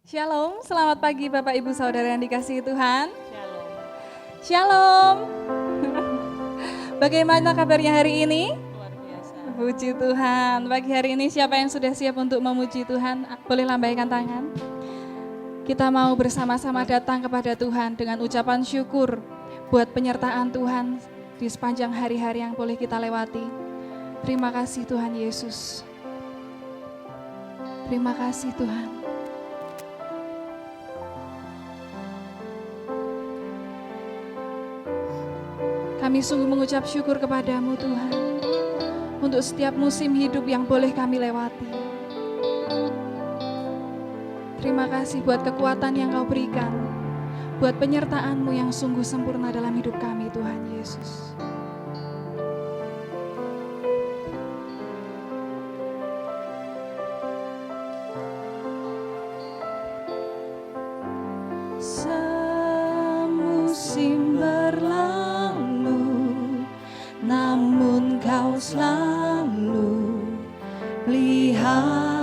Shalom, selamat pagi Bapak Ibu Saudara yang dikasihi Tuhan. Shalom. Shalom. Bagaimana kabarnya hari ini? Luar biasa. Puji Tuhan. Pagi hari ini siapa yang sudah siap untuk memuji Tuhan? Boleh lambaikan tangan. Kita mau bersama-sama datang kepada Tuhan dengan ucapan syukur buat penyertaan Tuhan di sepanjang hari-hari yang boleh kita lewati. Terima kasih Tuhan Yesus. Terima kasih Tuhan. Kami sungguh mengucap syukur kepadamu Tuhan, untuk setiap musim hidup yang boleh kami lewati. Terima kasih buat kekuatan yang kau berikan, buat penyertaan-Mu yang sungguh sempurna dalam hidup kami Tuhan Yesus. Semusim berlalu, namun kau selalu peliharaku.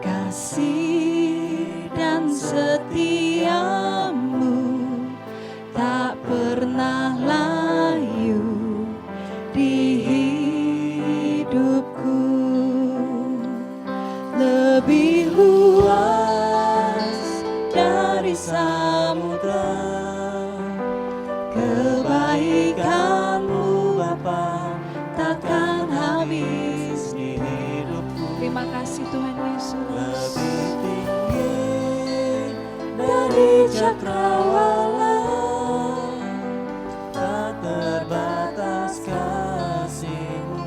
Kasih dan setiamu tak pernah layu di hidupku. Lebih luas dari samudra kebaikan-Mu Bapa takkan habis di hidupku. Terima kasih Tuhan Yesus. Lebih tinggi dari cakrawala, tak terbatas kasih-Mu.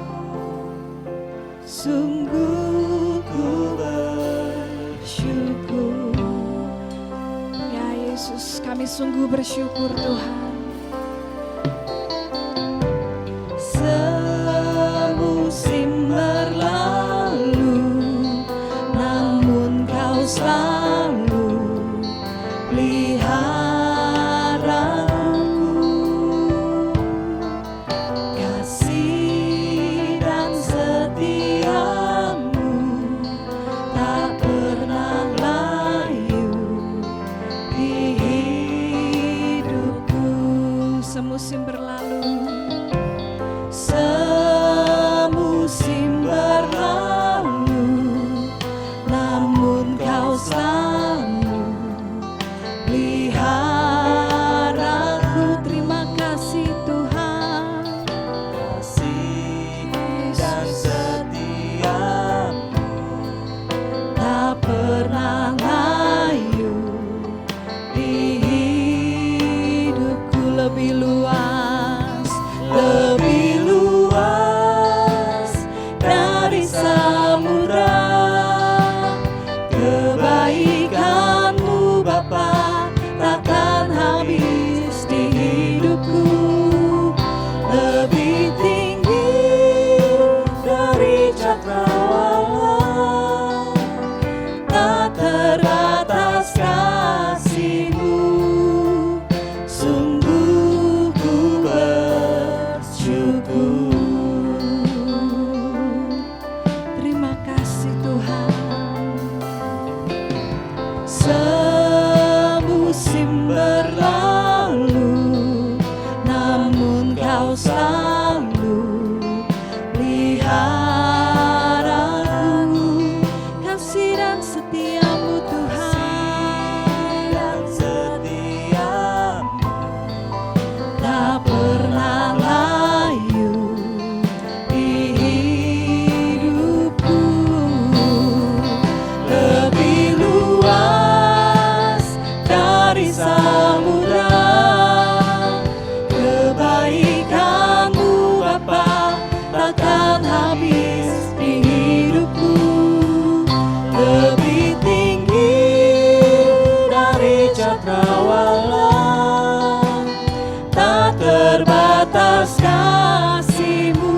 Sungguh ku bersyukur. Ya Yesus, kami sungguh bersyukur Tuhan. Semusim berlalu, namun kau selalu peliharaku. Kasih dan setiamu tak pernah layu di hidupku. Semusim berlalu, semusim berlalu, namun kau selalu peliharaku. Terima kasih Tuhan. Kasih dan setiamu Tak pernah layu di hidupku. Lebih luas, lebih luas dari samudra. Kebaikan-Mu Bapa takkan habis di hidupku. Lebih tinggi dari cakrawala, tak terbatas kasih-Mu. Sungguh ku bersyukur. Terima kasih Tuhan. Semusim berlalu, namun kau selalu peliharaku. Kasih dan setia-Mu Tuhan, dan setiamu tak pernah layu di hidupku. Lebih luas dari samudra, kebaikan terbatas kasih-Mu,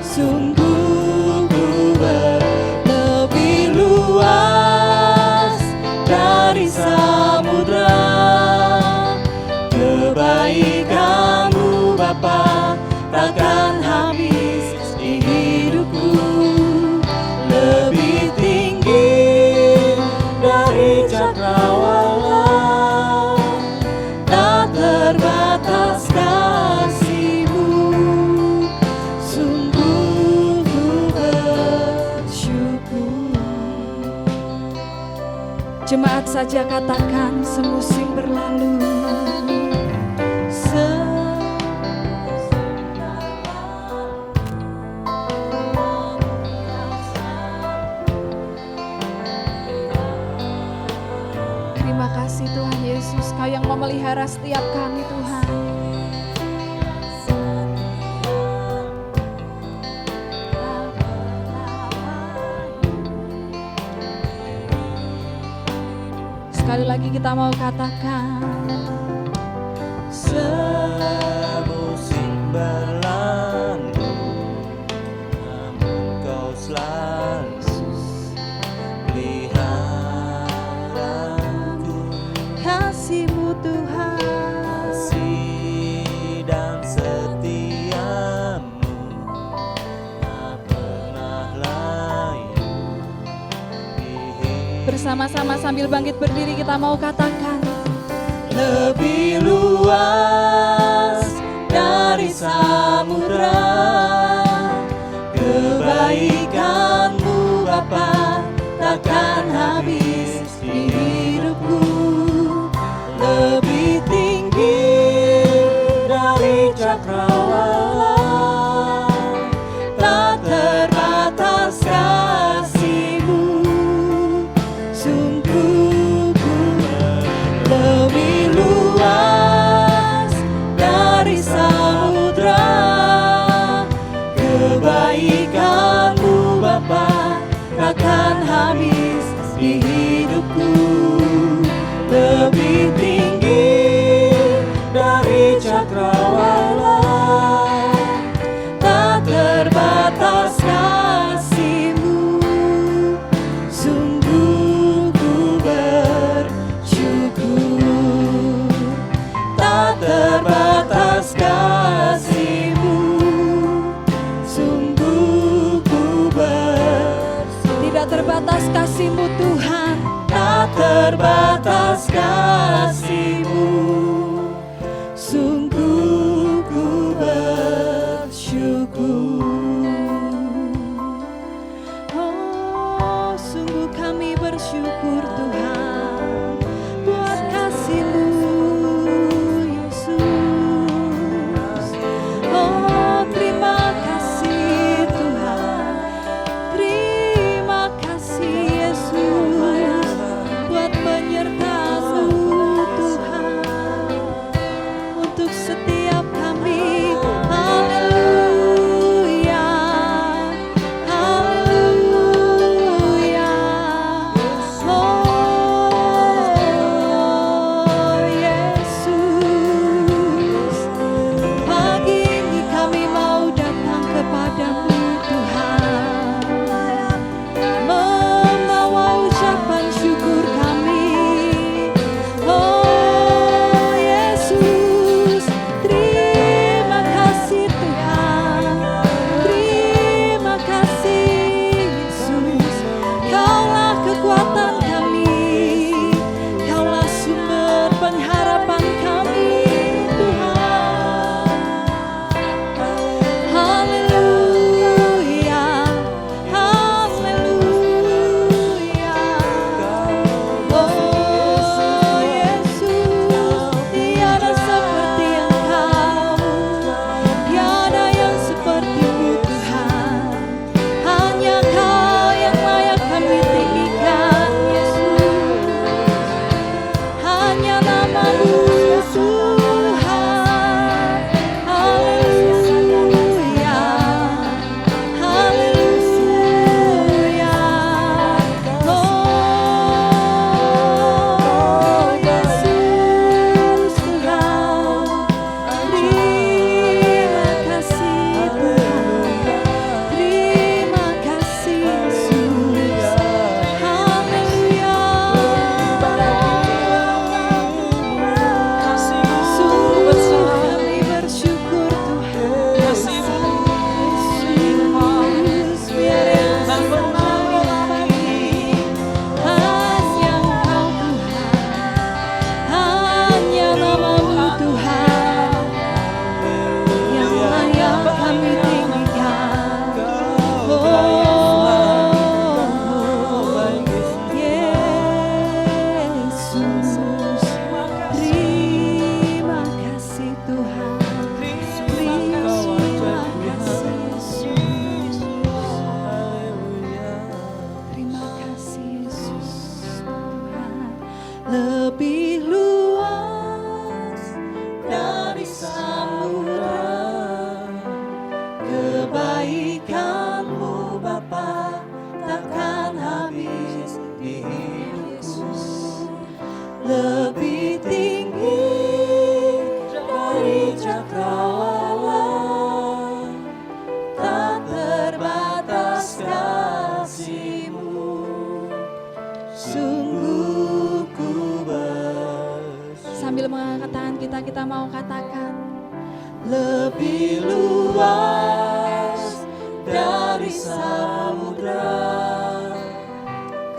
sungguh ku lebih luas dari samudra. Kebaikan-Mu Bapa takkan habis di hidupku, lebih tinggi dari cakrawala. Tak terbatas kasih-Mu, sungguh ku bersyukur. Jemaat saja katakan, semusim berlalu, terima kasih Tuhan Yesus, Kau yang memelihara setiap kami Tuhan. Sekali lagi kita mau katakan, semusim berlalu, namun Kau selalu peliharaku. kasih-Mu Tuhan, Kasih dan setia-Mu tak pernah layu di hidup. bersama-sama sambil bangkit berdiri kita mau katakan, Lebih luas dari samudra, kebaikan-Mu Bapa takkan habis di hidupku, lebih tinggi dari cakrawala. Tak terbatas kasih-Mu, sungguh ku lebih luas dari samudra. Kebaikan-Mu Bapa takkan habis di hidupku, lebih tinggi dari cakrawala. Tak terbatas kasih-Mu, sungguh ku bersyukur. Tak terbatas kasih-Mu, sungguh ku bersyukur. tidak terbatas kasih-Mu Tuhan, Tak terbatas kasih-Mu, sungguh ku bersyukur. oh sungguh kami bersyukur Tuhan, buat kasih-Mu Yesus. Oh terima kasih Tuhan, terima kasih Yesus, buat penyertaan-Mu Tuhan, untuk setiap kami. Haleluya, haleluya. Oh Yesus, pagi ini kami mau datang kepadamu Tuhan, membawa ucapan syukur kami. Oh Yesus, terima cakrawala, tak terbatas kasih-Mu. Sungguh ku Sambil mengangkat tangan kita mau katakan, lebih luas dari samudra,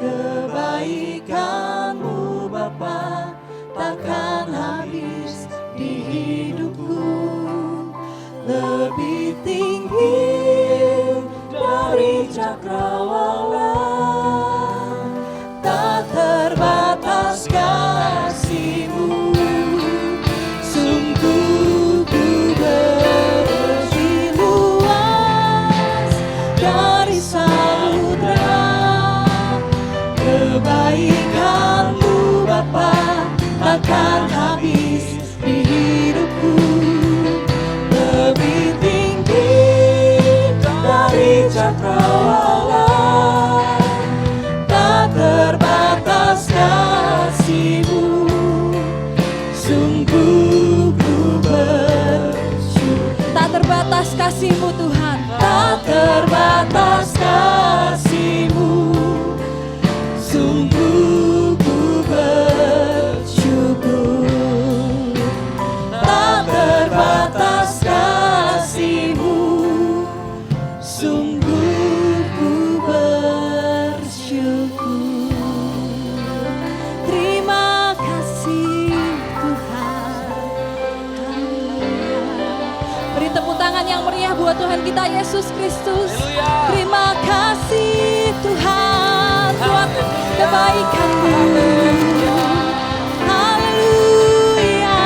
kebaikan-Mu Bapa takkan habis di hidupku. Lebih tinggi dari cakrawala, tak terbatas kasih-Mu. Sungguh ku lebih luas dari samudra, kebaikan-Mu Bapa takkan habis di hidupku. Lebih tinggi dari cakrawala, tak terbatas kasih-Mu. Sungguh ku bersyukur. tak terbatas kasih-Mu Tuhan. Tak terbatas kasih-Mu. Sungguh ku bersyukur. Tak terbatas kasih-Mu. Sungguh ku bersyukur. Terima kasih Tuhan. Beri tepuk tangan yang meriah buat Tuhan kita Yesus Kristus. Terima kasih Tuhan buat kebaikan-Mu. Haleluya.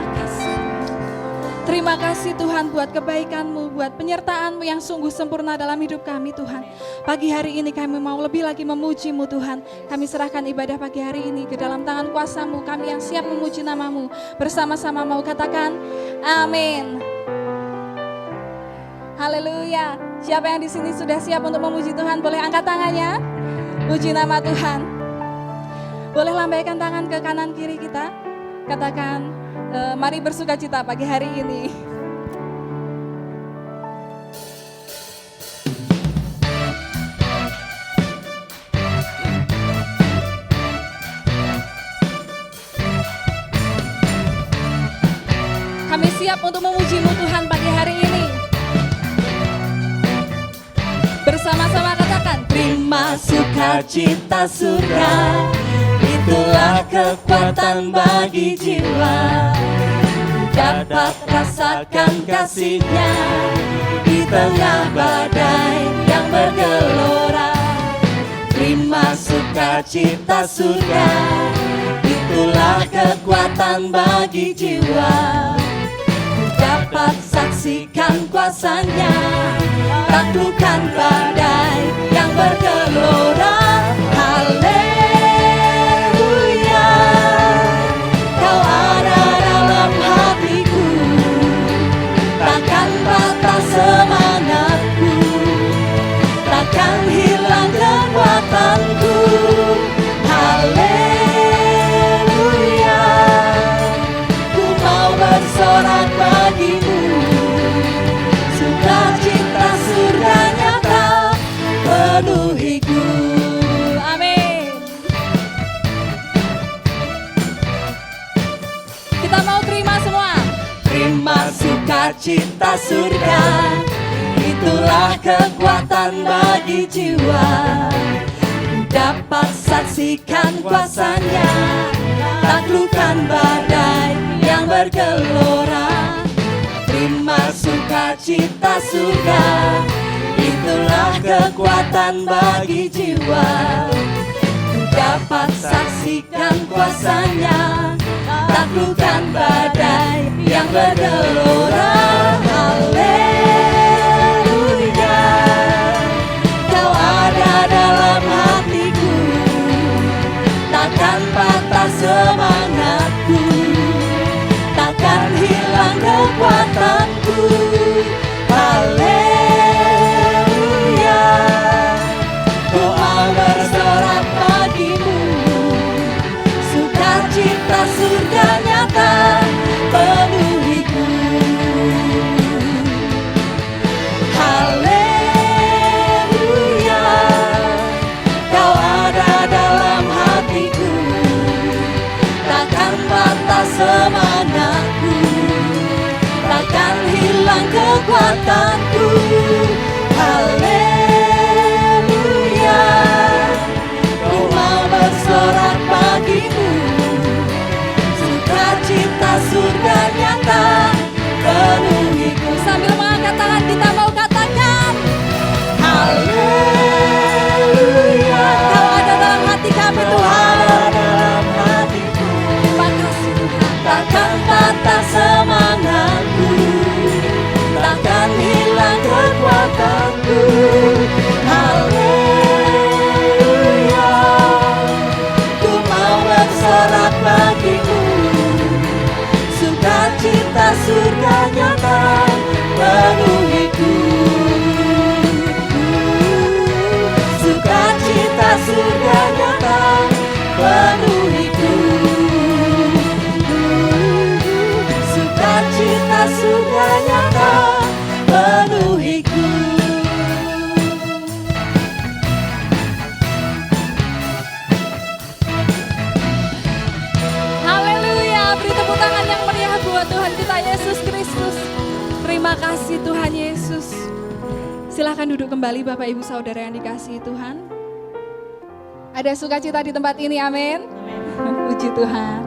Yesus. Terima kasih Tuhan buat kebaikan-Mu, buat penyertaan-Mu yang sungguh sempurna dalam hidup kami Tuhan. Pagi hari ini kami mau lebih lagi memuji-Mu Tuhan. Kami serahkan ibadah pagi hari ini ke dalam tangan kuasa-Mu. Kami yang siap memuji nama-Mu bersama-sama mau katakan amin. Haleluya. Siapa yang di sini sudah siap untuk memuji Tuhan? Boleh angkat tangannya. Puji nama Tuhan. Boleh lambaikan tangan ke kanan kiri kita. Katakan, mari bersukacita pagi hari ini. Kami siap untuk memuji-Mu Tuhan pagi hari ini. Bersama-sama katakan, Terima sukacita surga, itulah kekuatan bagi jiwa. Dapat rasakan kasih-Nya di tengah badai yang bergelora. Terima sukacita surga, itulah kekuatan bagi jiwa. Dapat saksikan kuasa-Nya, taklukkan badai yang bergelora. Haleluya, Kau ada dalam hatiku, takkan patah semangatku, takkan hilang kekuatanku. Haleluya, ku mau bersorak bagimu, sukacita surga nyata penuhiku. amin. Kita mau terima semua. Terima sukacita surga, itulah kekuatan bagi jiwa. Dapat saksikan kuasa-Nya, taklukkan badai yang bergelora. Terima sukacita surga, itulah kekuatan bagi jiwa. Dapat saksikan kuasa-Nya, taklukkan badai yang bergelora. Haleluya, Kau ada dalam hatiku, takkan patah semangatku, takkan hilang kekuatanku. Haleluya, ku mau bersorak kekuatanku. Haleluya, ku mau bersorak bagimu, sukacita surga nyata penuhiku. Sambil mengangkat tangan kita mau katakan Haleluya, Kau ada dalam hati kami Tuhan. dalam hatiku. Makasih Tuhan. Takkan patah semangatku, takkan hilang kekuatanku. Haleluya, ku mau bersorak bagimu, sukacita surga nyata penuhiku. Sukacita surga nyata penuhiku. Sukacita surga nyata penuhiku. Haleluya, beri tepuk tangan yang meriah buat Tuhan kita Yesus Kristus. Terima kasih Tuhan Yesus. Silahkan duduk kembali Bapak Ibu Saudara yang dikasihi Tuhan. Ada sukacita di tempat ini, amin. Puji Tuhan.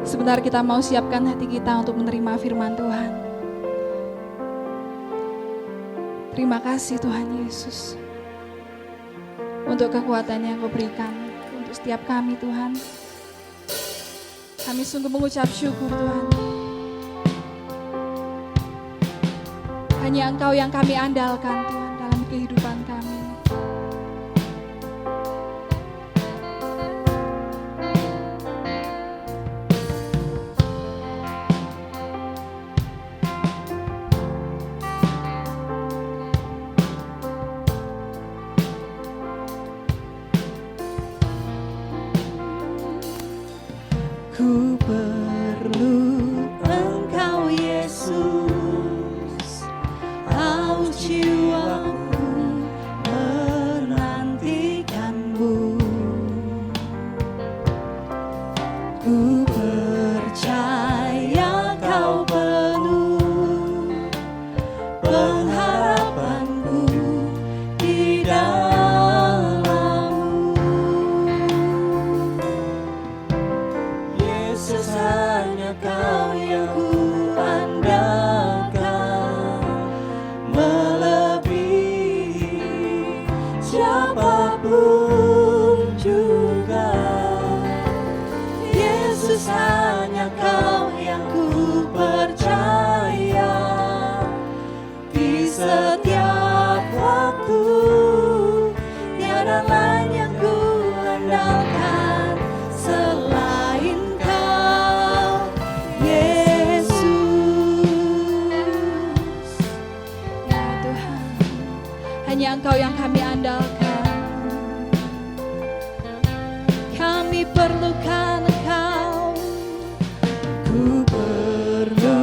Sebentar kita mau siapkan hati kita untuk menerima firman Tuhan. Terima kasih Tuhan Yesus untuk kekuatan yang Kau berikan untuk setiap kami Tuhan. Kami sungguh mengucap syukur Tuhan. Hanya Engkau yang kami andalkan Tuhan dalam kehidupan kami. Ku perlu Engkau Yesus, haus jiwaku menantikanmu. Ku percaya Kau penuh pengharapanku di dalam-Mu. Yesus, hanya Kau yang ku andalkan, melebihi siapapun juga. Yesus, hanya Kau yang ku percaya di setiap waktu. Tiada lain yang ku andalkan selain Kau, Yesus. Ya Tuhan, hanya Engkau yang kami andalkan. Kami perlukan Engkau. Ku perlu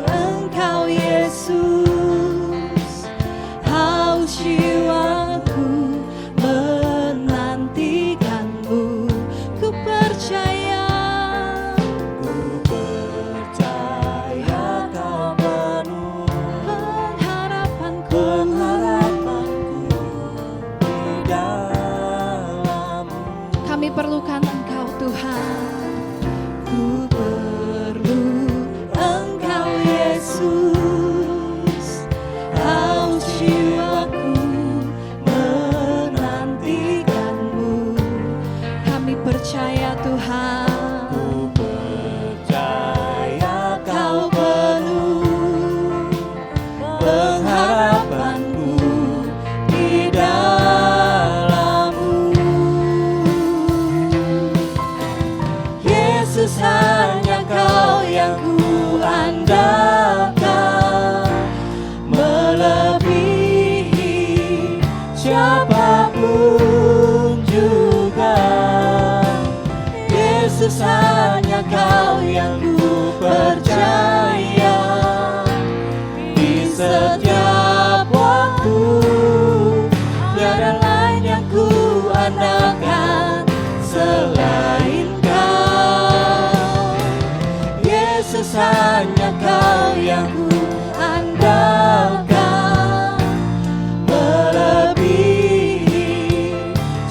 Engkau Yesus, haus jiwaku menantikanmu. Ku percaya Kau penuh pengharapanku di dalam-Mu. Kami perlukan Engkau Tuhan. Ku perlu Engkau Yesus, haus jiwaku menantikanmu. Kami percaya Tuhan. Ku percaya Kau penuh pengharapanku di dalam-Mu.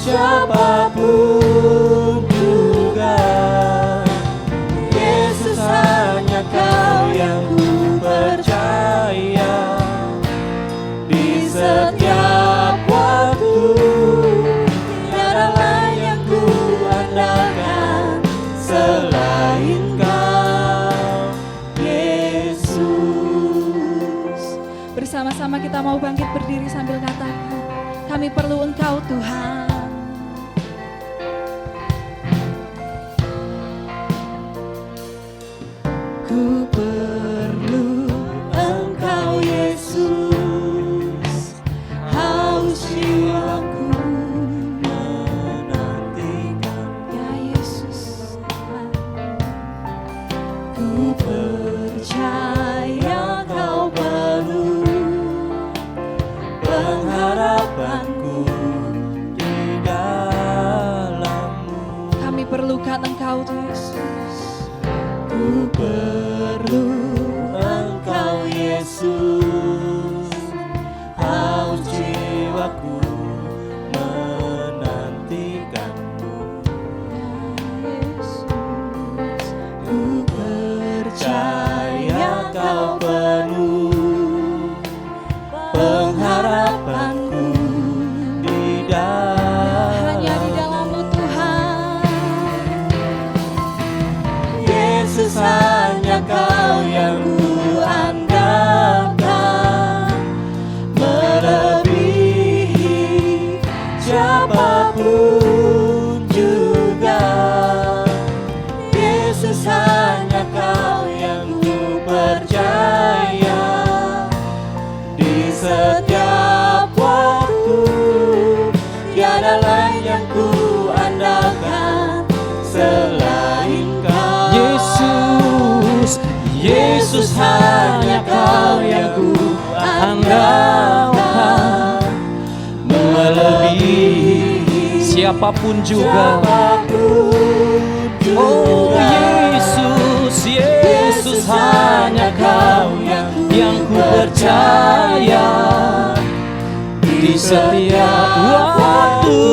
siapapun juga. Yesus hanya Kau yang ku percaya. Di setiap waktu tiada lain yang ku andalkan selain Kau, Yesus. Bersama-sama kita mau bangkit berdiri sambil katakan, kami perlu Engkau Tuhan. Ku perlu Engkau Yesus, haus jiwaku menantikan. Ya Yesus, Ku percaya Kau penuh pengharapanku di dalam-Mu. kami perlukan Engkau Tuhan Yesus. Ku perlu Engkau Yesus, haus jiwaku menantikan-Mu. Ku percaya Kau penuh pengharapanku di Hanya di dalam-Mu Tuhan. Yesus, hanya Kau yang ku andalkan, melebihi siapapun juga. Yesus, hanya Kau yang ku percaya. Di setiap waktu tiada lain yang ku andalkan selain Kau. Yesus, Yesus, hanya Kau yang ku andalkan, melebihi siapapun juga. Oh Yesus, Yesus, hanya Kau yang ku percaya. Di setiap waktu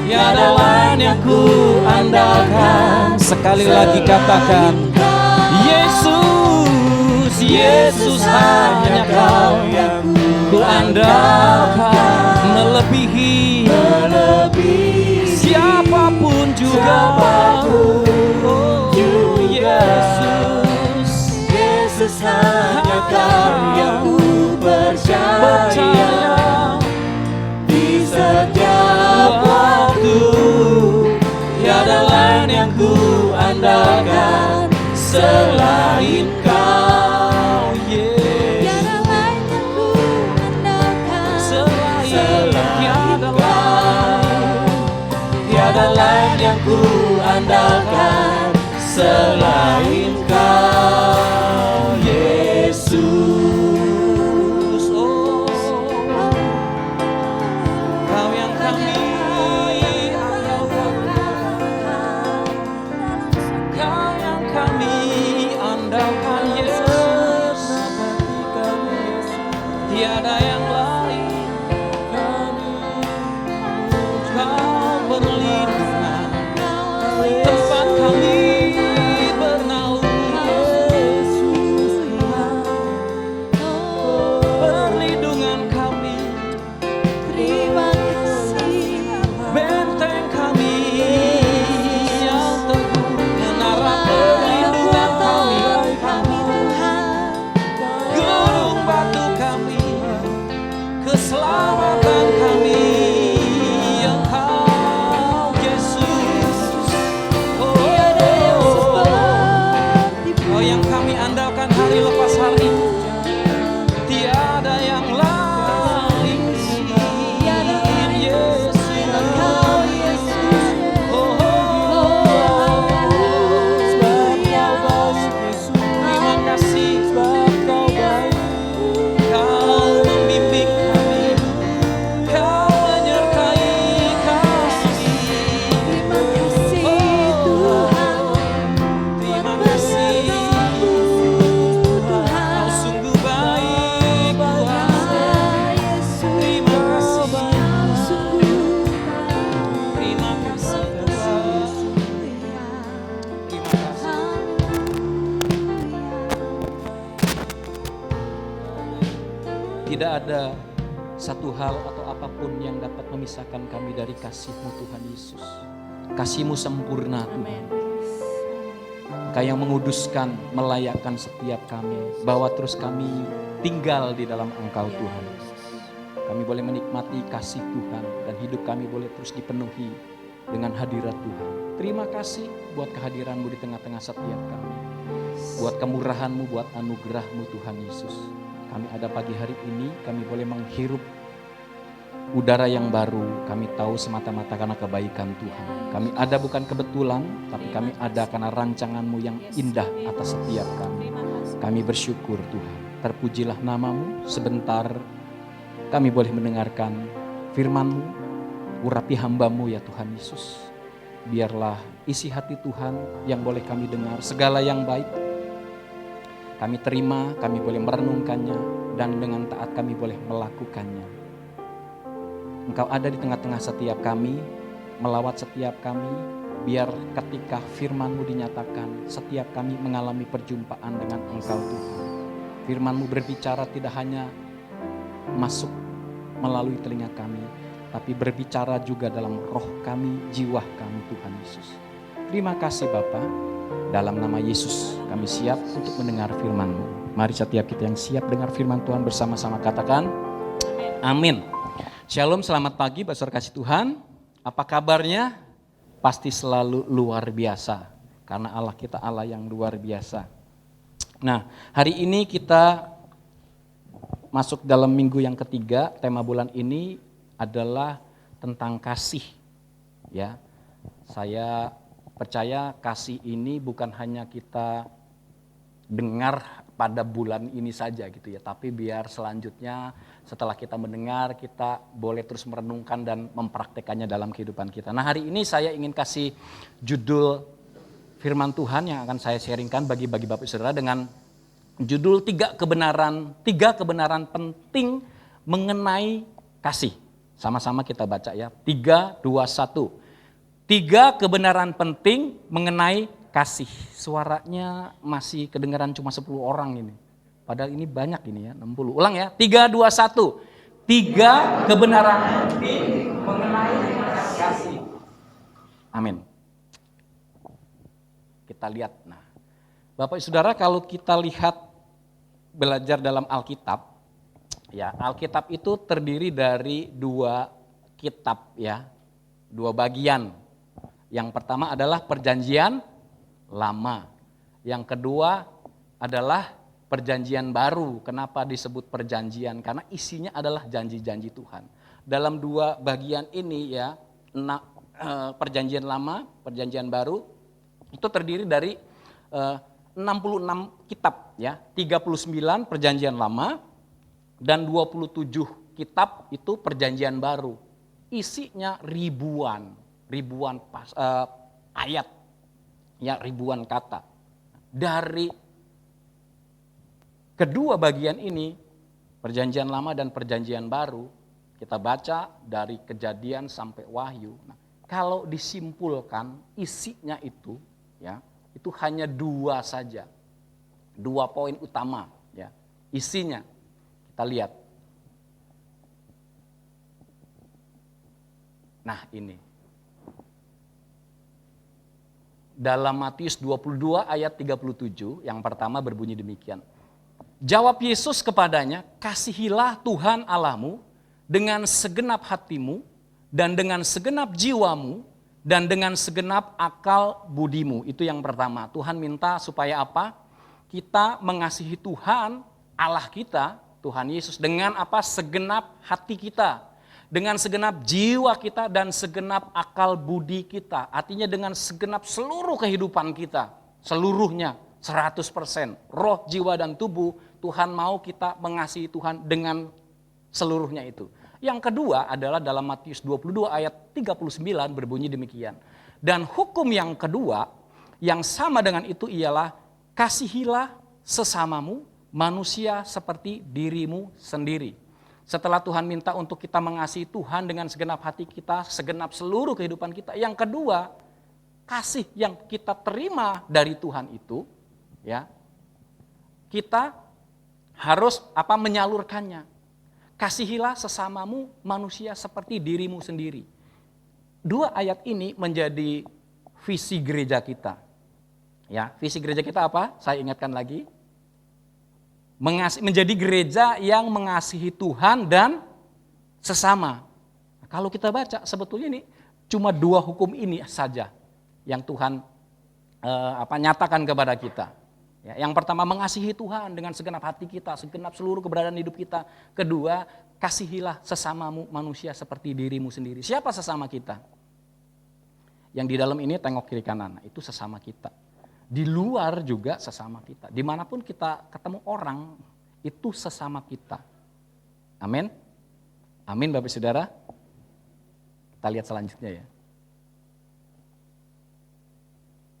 tiada lain yang ku andalkan. Sekali lagi katakan, Yesus, Yesus, hanya Kau yang ku andalkan, melebihi siapapun juga. Oh Yesus, Yesus, hanya Kau yang ku percaya. Di setiap waktu tiada lain yang ku andalkan selain Kau, Yesus. Tiada lain yang ku andalkan. Tiada lain yang ku andalkan selain Kau, Yesus. oh Kau yang kami andalkan, Kau yang kami andalkan, Yesus. Tiada yang lain, Kau perlindungan, tempat kami bernaung, perlindungan kami, Terima kasih. benteng kami yang teguh, menara perlindungan kami, gunung batu kami, keselamatan kami, Engkau ada satu hal atau apapun yang dapat memisahkan kami dari kasih-Mu Tuhan Yesus. Kasih-Mu sempurna Tuhan. Engkau yang menguduskan, melayakkan setiap kami, bahwa terus kami tinggal di dalam Engkau Tuhan. Kami boleh menikmati kasih Tuhan dan hidup kami boleh terus dipenuhi dengan hadirat Tuhan. Terima kasih buat kehadiran-Mu di tengah-tengah setiap kami. Buat kemurahan-Mu, buat anugerah-Mu Tuhan Yesus. Kami ada pagi hari ini, kami boleh menghirup udara yang baru. Kami tahu semata-mata karena kebaikan Tuhan. Kami ada bukan kebetulan, tapi kami ada karena rancangan-Mu yang indah atas setiap kami. Kami bersyukur Tuhan. Terpujilah nama-Mu. Sebentar kami boleh mendengarkan firman-Mu. Urapi hamba-Mu ya Tuhan Yesus. Biarlah isi hati Tuhan yang boleh kami dengar, segala yang baik kami terima, kami boleh merenungkannya, dan dengan taat kami boleh melakukannya. Engkau ada di tengah-tengah setiap kami, melawat setiap kami, biar ketika firman-Mu dinyatakan, setiap kami mengalami perjumpaan dengan Engkau Tuhan. Firman-Mu berbicara tidak hanya masuk melalui telinga kami, tapi berbicara juga dalam roh kami, jiwa kami Tuhan Yesus. Terima kasih Bapa. Dalam nama Yesus kami siap untuk mendengar firman-Mu. Mari setiap kita yang siap dengar firman Tuhan bersama-sama katakan amin. Shalom, selamat pagi saudara kasih Tuhan. Apa kabarnya? Pasti selalu luar biasa. Karena Allah kita Allah yang luar biasa. Nah, hari ini kita masuk dalam minggu yang ketiga. Tema bulan ini adalah tentang kasih. Ya, saya percaya kasih ini bukan hanya kita dengar pada bulan ini saja gitu ya, tapi biar selanjutnya setelah kita mendengar kita boleh terus merenungkan dan mempraktekannya dalam kehidupan kita. Nah, hari ini saya ingin kasih judul firman Tuhan yang akan saya sharingkan bagi Bapak Saudara dengan judul tiga kebenaran penting mengenai kasih. Sama-sama kita baca ya. 3, 2, 1. 3 kebenaran penting mengenai kasih. Suaranya masih kedengaran cuma 10 orang ini. Padahal ini banyak ini ya, 60. Ulang ya, 3, 2, 1. 3 kebenaran penting mengenai kasih. Amin. Kita lihat. Nah, Bapak Saudara, kalau kita lihat belajar dalam Alkitab, ya, Alkitab itu terdiri dari 2 kitab ya, 2 bagian. Yang pertama adalah perjanjian lama. Yang kedua adalah perjanjian baru. Kenapa disebut perjanjian? Karena isinya adalah janji-janji Tuhan. Dalam 2 bagian ini ya, perjanjian lama, perjanjian baru, itu terdiri dari 66 kitab ya, 39 perjanjian lama dan 27 kitab itu perjanjian baru. Isinya ribuan ayat, ya, ribuan kata. Dari kedua bagian ini, perjanjian lama dan perjanjian baru, kita baca dari Kejadian sampai Wahyu. Nah, kalau disimpulkan isinya itu, ya, itu hanya 2 saja, 2 poin utama, ya, isinya. Kita lihat. Nah, ini. Dalam Matius 22 ayat 37 yang pertama berbunyi demikian. Jawab Yesus kepadanya, kasihilah Tuhan Allahmu dengan segenap hatimu dan dengan segenap jiwamu dan dengan segenap akal budimu. Itu yang pertama. Tuhan minta supaya apa? Kita mengasihi Tuhan Allah kita, Tuhan Yesus dengan apa? Segenap hati kita. Dengan segenap jiwa kita dan segenap akal budi kita. Artinya dengan segenap seluruh kehidupan kita. Seluruhnya, 100%. Roh, jiwa, dan tubuh, Tuhan mau kita mengasihi Tuhan dengan seluruhnya itu. Yang kedua adalah dalam Matius 22 ayat 39 berbunyi demikian. Dan hukum yang kedua, yang sama dengan itu ialah, kasihilah sesamamu manusia seperti dirimu sendiri. Setelah Tuhan minta untuk kita mengasihi Tuhan dengan segenap hati kita, segenap seluruh kehidupan kita. Yang kedua, kasih yang kita terima dari Tuhan itu, ya, kita harus menyalurkannya. kasihilah sesamamu manusia seperti dirimu sendiri. 2 ayat ini menjadi visi gereja kita. Ya, visi gereja kita apa? Saya ingatkan lagi. Menjadi gereja yang mengasihi Tuhan dan sesama. Kalau kita baca sebetulnya ini cuma 2 hukum ini saja yang Tuhan nyatakan kepada kita. Ya, yang pertama, mengasihi Tuhan dengan segenap hati kita, segenap seluruh keberadaan hidup kita. Kedua, kasihilah sesamamu manusia seperti dirimu sendiri. Siapa sesama kita? Yang di dalam ini tengok kiri kanan, itu sesama kita. Di luar juga sesama kita. Dimanapun kita ketemu orang, itu sesama kita. Amin. Amin Bapak Saudara. Kita lihat selanjutnya ya.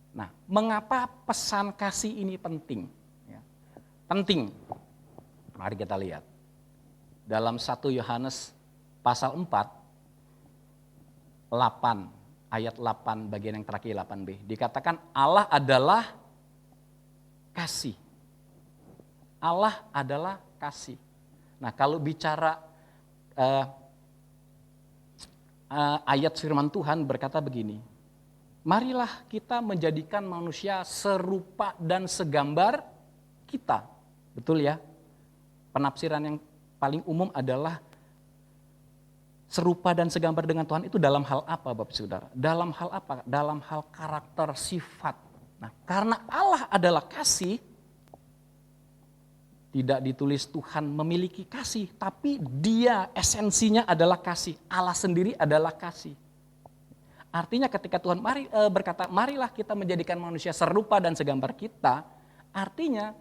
Nah, mengapa pesan kasih ini penting? Ya, penting. Mari kita lihat. Dalam 1 Yohanes pasal 4, 8, ayat 8 bagian yang terakhir 8b. Dikatakan Allah adalah kasih. Allah adalah kasih. Nah, kalau bicara ayat firman Tuhan berkata begini. Marilah kita menjadikan manusia serupa dan segambar kita. Betul ya? Penafsiran yang paling umum adalah serupa dan segambar dengan Tuhan itu dalam hal apa Bapak Saudara? Dalam hal apa? Dalam hal karakter, sifat. Nah, karena Allah adalah kasih, tidak ditulis Tuhan memiliki kasih, tapi Dia esensinya adalah kasih. Allah sendiri adalah kasih. Artinya ketika Tuhan berkata, marilah kita menjadikan manusia serupa dan segambar kita, artinya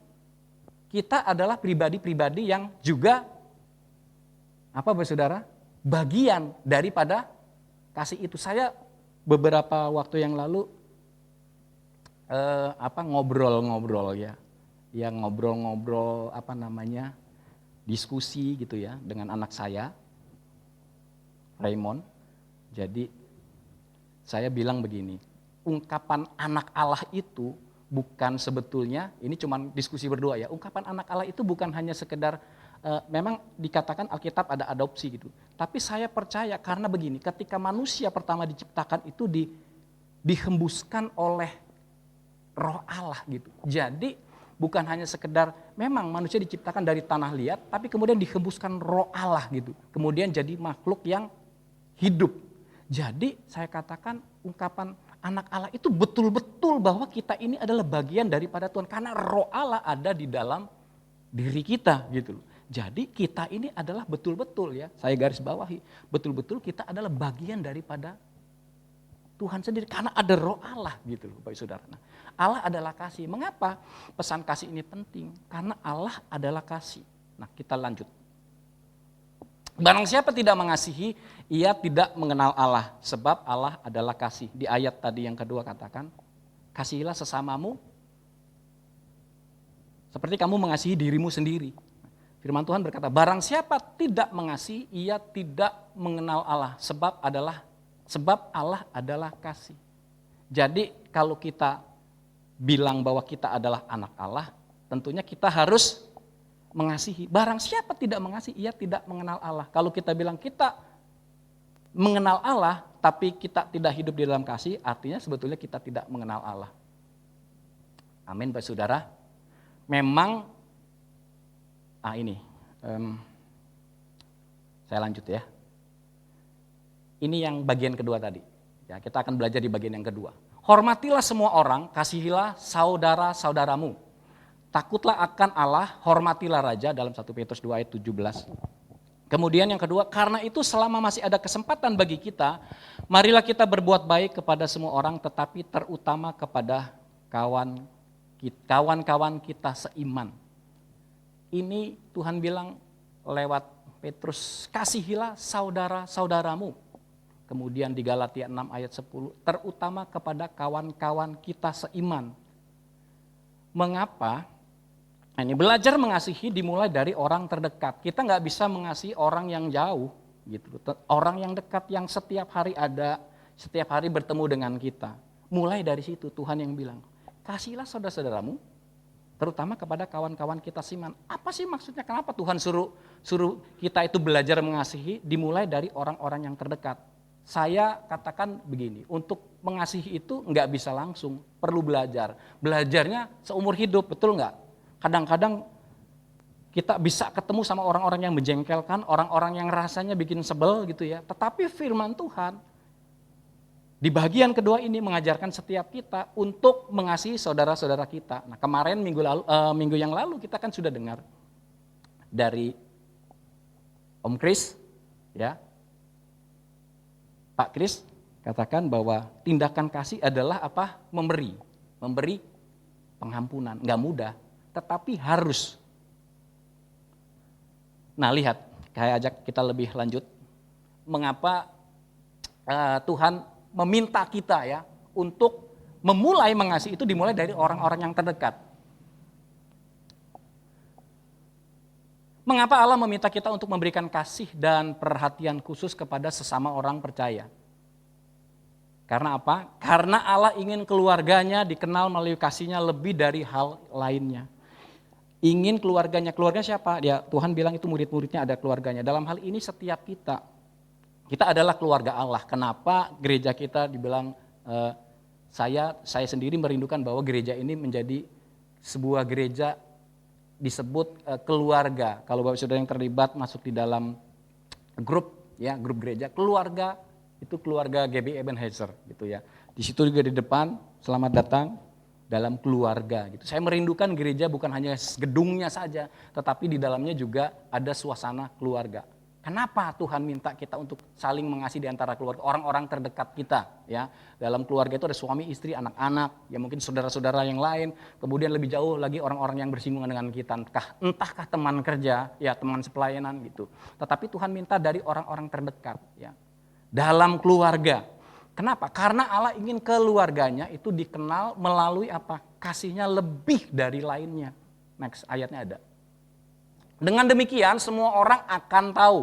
kita adalah pribadi-pribadi yang juga, apa Bapak Saudara? Bagian daripada kasih itu. Saya beberapa waktu yang lalu ngobrol-ngobrol ya. Yang ngobrol-ngobrol diskusi gitu ya dengan anak saya, Raymond. Jadi saya bilang begini, ungkapan anak Allah itu bukan sebetulnya, ini cuma diskusi berdua ya, ungkapan anak Allah itu bukan hanya sekedar, memang dikatakan Alkitab ada adopsi gitu. Tapi saya percaya karena begini, ketika manusia pertama diciptakan itu dihembuskan oleh roh Allah gitu. Jadi bukan hanya sekedar, memang manusia diciptakan dari tanah liat, tapi kemudian dihembuskan roh Allah gitu. Kemudian jadi makhluk yang hidup. Jadi saya katakan ungkapan anak Allah itu betul-betul bahwa kita ini adalah bagian daripada Tuhan. Karena roh Allah ada di dalam diri kita gitu loh. Jadi kita ini adalah betul-betul ya, saya garis bawahi, betul-betul kita adalah bagian daripada Tuhan sendiri. Karena ada roh Allah gitu loh Bapak Saudara. Nah, Allah adalah kasih. Mengapa pesan kasih ini penting? Karena Allah adalah kasih. Nah, kita lanjut. Barang siapa tidak mengasihi, ia tidak mengenal Allah, sebab Allah adalah kasih. Di ayat tadi yang kedua katakan, kasihilah sesamamu seperti kamu mengasihi dirimu sendiri. Firman Tuhan berkata, barang siapa tidak mengasihi, ia tidak mengenal Allah, sebab Allah adalah kasih. Jadi kalau kita bilang bahwa kita adalah anak Allah, tentunya kita harus mengasihi. Barang siapa tidak mengasihi, ia tidak mengenal Allah. Kalau kita bilang kita mengenal Allah, tapi kita tidak hidup di dalam kasih, artinya sebetulnya kita tidak mengenal Allah. Amin Bapak Saudara. Memang, saya lanjut ya. Ini yang bagian kedua tadi. Ya, kita akan belajar di bagian yang kedua. Hormatilah semua orang, kasihilah saudara-saudaramu. Takutlah akan Allah, hormatilah raja dalam 1 Petrus 2 ayat 17. Kemudian yang kedua, karena itu selama masih ada kesempatan bagi kita, marilah kita berbuat baik kepada semua orang, tetapi terutama kepada kawan-kawan kita seiman. Ini Tuhan bilang lewat Petrus, kasihilah saudara-saudaramu. Kemudian di Galatia 6 ayat 10, terutama kepada kawan-kawan kita seiman. Mengapa? Ini belajar mengasihi dimulai dari orang terdekat. Kita nggak bisa mengasihi orang yang jauh, gitu. Orang yang dekat yang setiap hari ada, setiap hari bertemu dengan kita. Mulai dari situ Tuhan yang bilang, kasihilah saudara-saudaramu Terutama kepada kawan-kawan kita seiman. Apa sih maksudnya? Kenapa Tuhan suruh kita itu belajar mengasihi? Dimulai dari orang-orang yang terdekat. Saya katakan begini, untuk mengasihi itu nggak bisa langsung, perlu belajar. Belajarnya seumur hidup, betul nggak? Kadang-kadang kita bisa ketemu sama orang-orang yang menjengkelkan, orang-orang yang rasanya bikin sebel gitu ya. Tetapi firman Tuhan di bagian kedua ini mengajarkan setiap kita untuk mengasihi saudara-saudara kita. Nah, kemarin minggu yang lalu kita kan sudah dengar dari Om Kris, ya, Pak Kris katakan bahwa tindakan kasih adalah apa? Memberi pengampunan. Nggak mudah, tetapi harus. Nah, lihat, saya ajak kita lebih lanjut. Mengapa Tuhan meminta kita ya untuk memulai mengasihi itu dimulai dari orang-orang yang terdekat. Mengapa Allah meminta kita untuk memberikan kasih dan perhatian khusus kepada sesama orang percaya? Karena apa? Karena Allah ingin keluarganya dikenal melalui kasihnya lebih dari hal lainnya. Ingin keluarganya siapa? Dia Tuhan bilang itu murid-muridnya ada keluarganya. Dalam hal ini setiap kita adalah keluarga Allah. Kenapa gereja kita dibilang saya sendiri merindukan bahwa gereja ini menjadi sebuah gereja disebut keluarga. Kalau Bapak Saudara yang terlibat masuk di dalam grup gereja keluarga, itu keluarga GB Ebenezer gitu ya. Di situ juga di depan selamat datang dalam keluarga gitu. Saya merindukan gereja bukan hanya gedungnya saja, tetapi di dalamnya juga ada suasana keluarga. Kenapa Tuhan minta kita untuk saling mengasihi di antara keluarga, orang-orang terdekat kita ya. Dalam keluarga itu ada suami, istri, anak-anak, ya mungkin saudara-saudara yang lain, kemudian lebih jauh lagi orang-orang yang bersinggungan dengan kita, entahkah teman kerja, ya teman sepelayanan gitu. Tetapi Tuhan minta dari orang-orang terdekat ya. Dalam keluarga. Kenapa? Karena Allah ingin keluarganya itu dikenal melalui apa? Kasihnya lebih dari lainnya. Next ayatnya ada. Dengan demikian semua orang akan tahu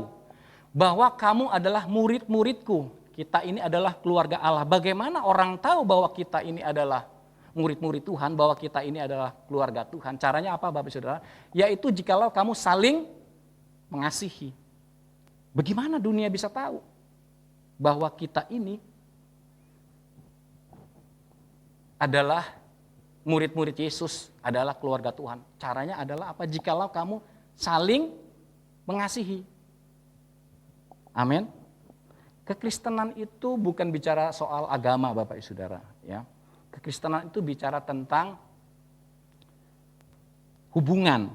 bahwa kamu adalah murid-muridku. Kita ini adalah keluarga Allah. Bagaimana orang tahu bahwa kita ini adalah murid-murid Tuhan, bahwa kita ini adalah keluarga Tuhan? Caranya apa Bapak Saudara? Yaitu jikalau kamu saling mengasihi. Bagaimana dunia bisa tahu bahwa kita ini adalah murid-murid Yesus, adalah keluarga Tuhan? Caranya adalah apa? Jikalau kamu saling mengasihi. Amin. Kekristenan itu bukan bicara soal agama Bapak Ibu Saudara ya. Kekristenan itu bicara tentang hubungan.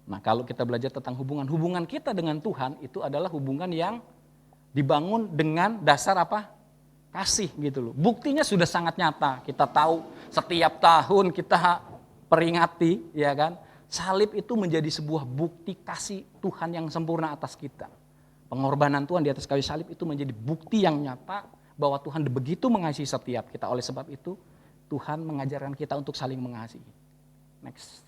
Nah, kalau kita belajar tentang hubungan kita dengan Tuhan itu adalah hubungan yang dibangun dengan dasar apa? Kasih gitu loh. Buktinya sudah sangat nyata. Kita tahu setiap tahun kita peringati ya kan. Salib itu menjadi sebuah bukti kasih Tuhan yang sempurna atas kita. Pengorbanan Tuhan di atas kayu salib itu menjadi bukti yang nyata bahwa Tuhan begitu mengasihi setiap kita. Oleh sebab itu Tuhan mengajarkan kita untuk saling mengasihi. Next.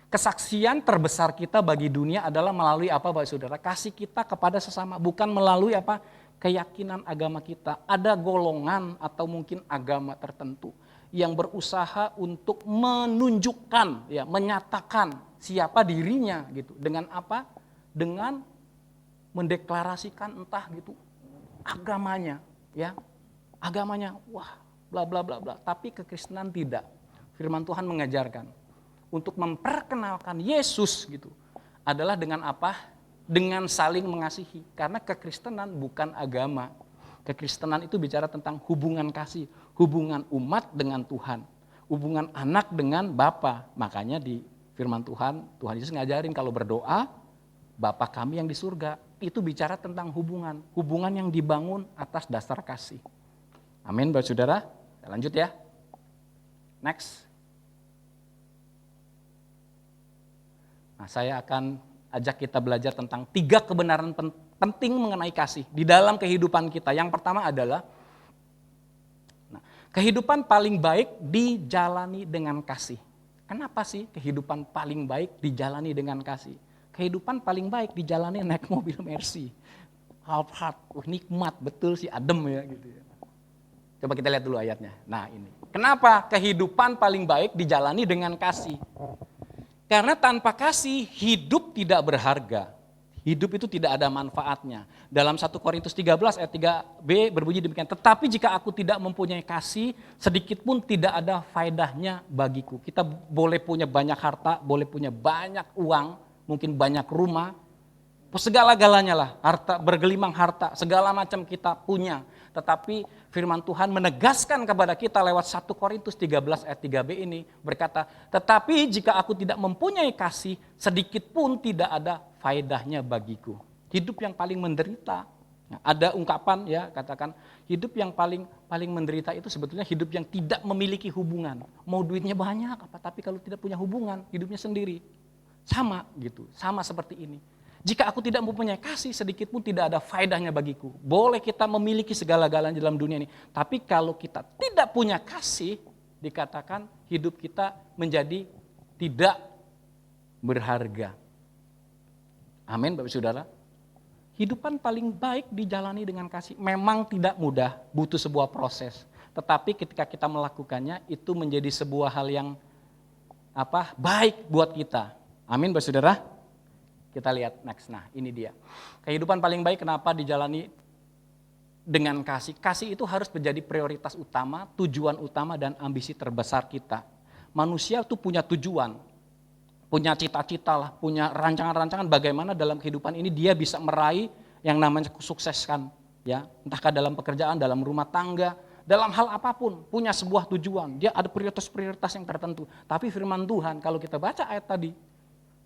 Kesaksian terbesar kita bagi dunia adalah melalui apa Bapak Saudara? Kasih kita kepada sesama, bukan melalui apa? Keyakinan agama kita. Ada golongan atau mungkin agama tertentu yang berusaha untuk menunjukkan, ya, menyatakan siapa dirinya gitu. Dengan apa? Dengan mendeklarasikan entah gitu agamanya, ya. Agamanya, wah, bla bla bla bla. Tapi kekristenan tidak. Firman Tuhan mengajarkan untuk memperkenalkan Yesus gitu adalah dengan apa? Dengan saling mengasihi. Karena kekristenan bukan agama. Kekristenan itu bicara tentang hubungan kasih, hubungan umat dengan Tuhan, hubungan anak dengan Bapa. Makanya di firman Tuhan Yesus ngajarin kalau berdoa, Bapa kami yang di surga, itu bicara tentang hubungan yang dibangun atas dasar kasih. Amin, Bapak Saudara. Kita lanjut ya. Next. Nah, saya akan ajak kita belajar tentang 3 kebenaran penting mengenai kasih di dalam kehidupan kita. Yang pertama adalah kehidupan paling baik dijalani dengan kasih. Kenapa sih kehidupan paling baik dijalani dengan kasih? Kehidupan paling baik dijalani naik mobil Mercy. Alphard, nikmat betul sih, adem ya gitu ya. Coba kita lihat dulu ayatnya. Nah ini, kenapa kehidupan paling baik dijalani dengan kasih? Karena tanpa kasih hidup tidak berharga. Hidup itu tidak ada manfaatnya. Dalam 1 Korintus 13 ayat 3b berbunyi demikian. Tetapi jika aku tidak mempunyai kasih, sedikit pun tidak ada faedahnya bagiku. Kita boleh punya banyak harta, boleh punya banyak uang, mungkin banyak rumah, segala-galanya lah, harta, bergelimang harta, segala macam kita punya. Tetapi firman Tuhan menegaskan kepada kita lewat 1 Korintus 13 ayat 3b ini berkata, tetapi jika aku tidak mempunyai kasih, sedikit pun tidak ada faedahnya bagiku. Hidup yang paling menderita. Nah, ada ungkapan ya, katakan hidup yang paling menderita itu sebetulnya hidup yang tidak memiliki hubungan. Mau duitnya banyak apa, tapi kalau tidak punya hubungan, hidupnya sendiri. Sama gitu, sama seperti ini. Jika aku tidak mempunyai kasih, sedikit pun tidak ada faedahnya bagiku. Boleh kita memiliki segala-galanya dalam dunia ini, tapi kalau kita tidak punya kasih, dikatakan hidup kita menjadi tidak berharga. Amin Bapak Saudara. Hidupan paling baik dijalani dengan kasih. Memang tidak mudah, butuh sebuah proses. Tetapi ketika kita melakukannya, itu menjadi sebuah hal yang baik buat kita. Amin Bapak Saudara. Kita lihat next. Nah ini dia. Kehidupan paling baik kenapa dijalani dengan kasih. Kasih itu harus menjadi prioritas utama, tujuan utama dan ambisi terbesar kita. Manusia itu punya tujuan, punya cita-cita lah, punya rancangan-rancangan bagaimana dalam kehidupan ini dia bisa meraih yang namanya kesuksesan. Ya, entahkah dalam pekerjaan, dalam rumah tangga, dalam hal apapun, punya sebuah tujuan. Dia ada prioritas-prioritas yang tertentu. Tapi firman Tuhan kalau kita baca ayat tadi,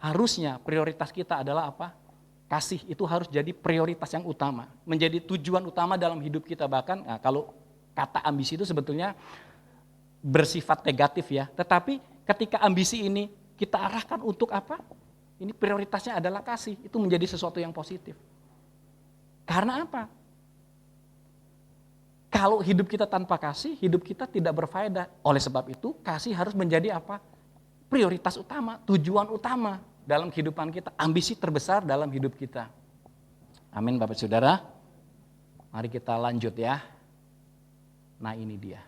harusnya prioritas kita adalah apa? Kasih itu harus jadi prioritas yang utama, menjadi tujuan utama dalam hidup kita. Bahkan kalau kata ambisi itu sebetulnya bersifat negatif ya, tetapi ketika ambisi ini kita arahkan untuk apa? Ini prioritasnya adalah kasih, itu menjadi sesuatu yang positif. Karena apa? Kalau hidup kita tanpa kasih, hidup kita tidak berfaedah. Oleh sebab itu, kasih harus menjadi apa? Prioritas utama, tujuan utama dalam kehidupan kita, ambisi terbesar dalam hidup kita. Amin Bapak Saudara. Mari kita lanjut ya. Nah ini dia.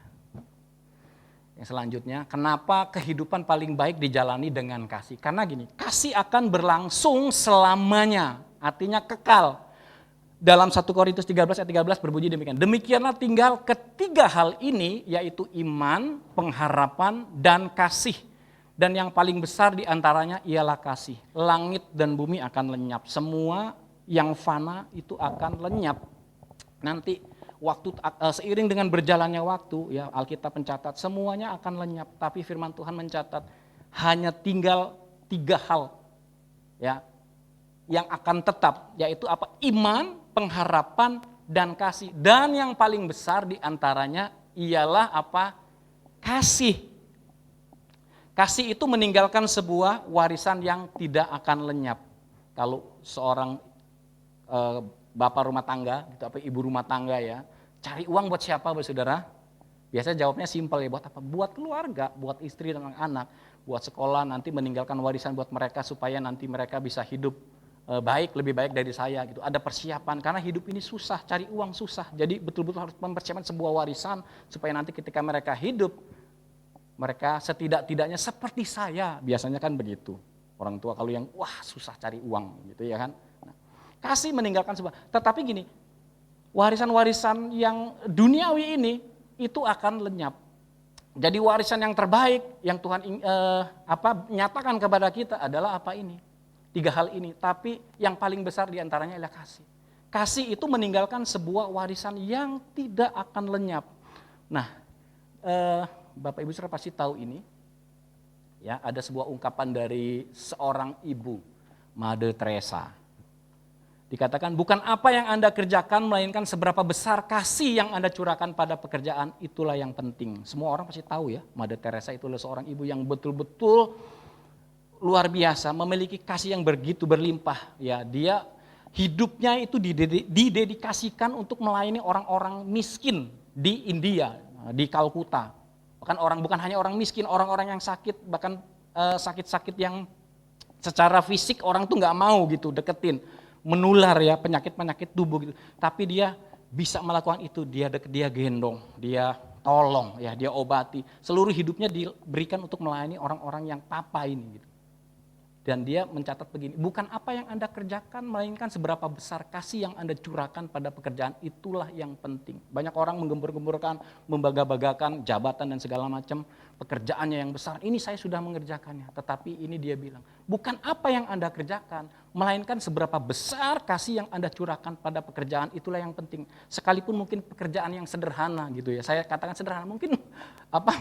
Yang selanjutnya, kenapa kehidupan paling baik dijalani dengan kasih? Karena gini, kasih akan berlangsung selamanya, artinya kekal. Dalam 1 Korintus 13 ayat 13 berbunyi demikian. Demikianlah tinggal ketiga hal ini, yaitu iman, pengharapan, dan kasih. Dan yang paling besar diantaranya ialah kasih. Langit dan bumi akan lenyap. Semua yang fana itu akan lenyap. Nanti waktu seiring dengan berjalannya waktu, ya Alkitab mencatat semuanya akan lenyap. Tapi firman Tuhan mencatat hanya tinggal 3 hal ya yang akan tetap, yaitu apa? Iman, pengharapan, dan kasih. Dan yang paling besar diantaranya ialah apa? Kasih. Kasih itu meninggalkan sebuah warisan yang tidak akan lenyap. Kalau seorang bapak rumah tangga, gitu, apa ibu rumah tangga ya, cari uang buat siapa, saudara? Biasanya jawabnya simpel ya, buat apa? Buat keluarga, buat istri dan anak, buat sekolah, nanti meninggalkan warisan buat mereka supaya nanti mereka bisa hidup baik, lebih baik dari saya gitu. Ada persiapan karena hidup ini susah, cari uang susah. Jadi betul-betul harus mempersiapkan sebuah warisan supaya nanti ketika mereka hidup, mereka setidak-tidaknya seperti saya, biasanya kan begitu. Orang tua kalau yang wah susah cari uang gitu ya kan. Nah, kasih meninggalkan sebuah. Tetapi gini, warisan-warisan yang duniawi ini itu akan lenyap. Jadi warisan yang terbaik yang Tuhan nyatakan kepada kita adalah apa ini? 3 hal ini. Tapi yang paling besar diantaranya adalah kasih. Kasih itu meninggalkan sebuah warisan yang tidak akan lenyap. Nah, Bapak Ibu saudara pasti tahu ini. Ya, ada sebuah ungkapan dari seorang ibu, Mother Teresa. Dikatakan, bukan apa yang Anda kerjakan, melainkan seberapa besar kasih yang Anda curahkan pada pekerjaan, itulah yang penting. Semua orang pasti tahu ya, Mother Teresa itu adalah seorang ibu yang betul-betul luar biasa, memiliki kasih yang begitu berlimpah. Ya, dia hidupnya itu didedikasikan untuk melayani orang-orang miskin di India, di Kalkuta. Bukan hanya orang miskin, orang-orang yang sakit, bahkan sakit-sakit yang secara fisik orang tuh nggak mau gitu deketin, menular ya penyakit-penyakit tubuh gitu. Tapi dia bisa melakukan itu, dia gendong, dia tolong, ya dia obati. Seluruh hidupnya diberikan untuk melayani orang-orang yang papa ini gitu. Dan dia mencatat begini, bukan apa yang Anda kerjakan, melainkan seberapa besar kasih yang Anda curahkan pada pekerjaan, itulah yang penting. Banyak orang menggembur-gemburkan, membangga-banggakan jabatan dan segala macam, pekerjaannya yang besar, ini saya sudah mengerjakannya. Tetapi ini dia bilang, bukan apa yang Anda kerjakan, melainkan seberapa besar kasih yang Anda curahkan pada pekerjaan, itulah yang penting. Sekalipun mungkin pekerjaan yang sederhana gitu ya, saya katakan sederhana, mungkin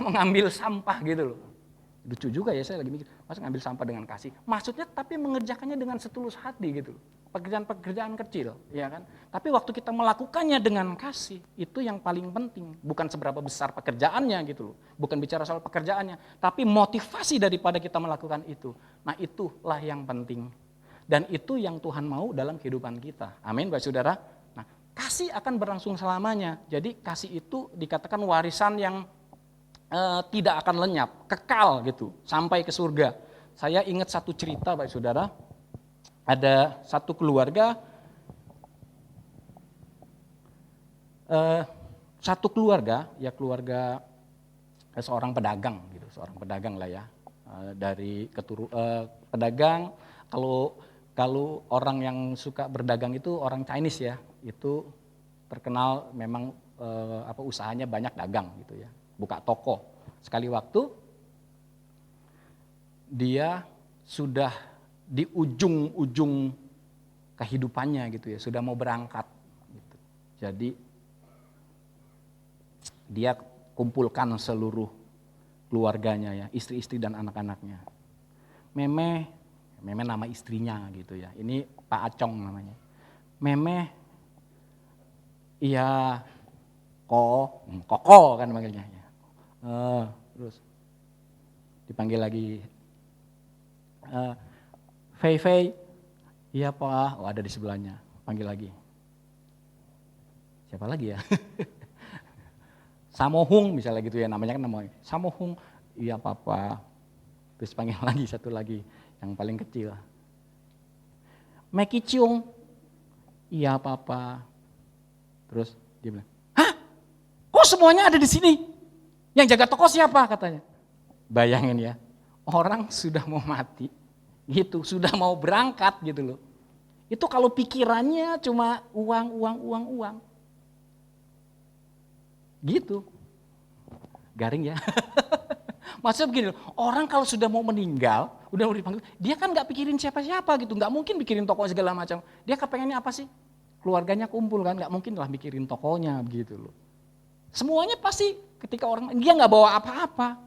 mengambil sampah gitu loh. Lucu juga ya, saya lagi mikir, masa ngambil sampah dengan kasih? Maksudnya tapi mengerjakannya dengan setulus hati gitu. Pekerjaan-pekerjaan kecil, ya kan? Tapi waktu kita melakukannya dengan kasih, itu yang paling penting. Bukan seberapa besar pekerjaannya gitu loh. Bukan bicara soal pekerjaannya, tapi motivasi daripada kita melakukan itu. Nah itulah yang penting. Dan itu yang Tuhan mau dalam kehidupan kita. Amin, Bapak Saudara. Nah, kasih akan berlangsung selamanya. Jadi kasih itu dikatakan warisan yang tidak akan lenyap, kekal gitu, sampai ke surga. Saya ingat satu cerita, Bapak Saudara, ada satu keluarga, keluarga seorang pedagang gitu, seorang pedagang lah ya, dari pedagang. Kalau orang yang suka berdagang itu orang Chinese ya, itu terkenal memang usahanya banyak dagang gitu ya. Buka toko. Sekali waktu dia sudah di ujung-ujung kehidupannya gitu ya, sudah mau berangkat gitu. Jadi dia kumpulkan seluruh keluarganya ya, istri-istri dan anak-anaknya. Meme nama istrinya gitu ya. Ini Pak Acong namanya. Meme iya Koko kan manggilnya ya. Terus dipanggil lagi Fei, iya Pak, ada di sebelahnya, panggil lagi. Siapa lagi ya? Samohung misalnya gitu ya, namanya kan namanya Samohung, iya Papa. Terus panggil lagi satu lagi, yang paling kecil. Meki Ciung, iya Papa. Terus dia bilang, hah? Kok semuanya ada di sini? Yang jaga toko siapa katanya? Bayangin ya, orang sudah mau mati, gitu, sudah mau berangkat gitu loh. Itu kalau pikirannya cuma uang. Gitu. Garing ya. Maksudnya begini, orang kalau sudah mau meninggal, udah mau dipanggil, dia kan gak pikirin siapa-siapa gitu, gak mungkin pikirin toko segala macam. Dia kepengennya apa sih? Keluarganya kumpul kan, gak mungkin lah mikirin tokonya begitu loh. Semuanya pasti ketika orang, dia gak bawa apa-apa.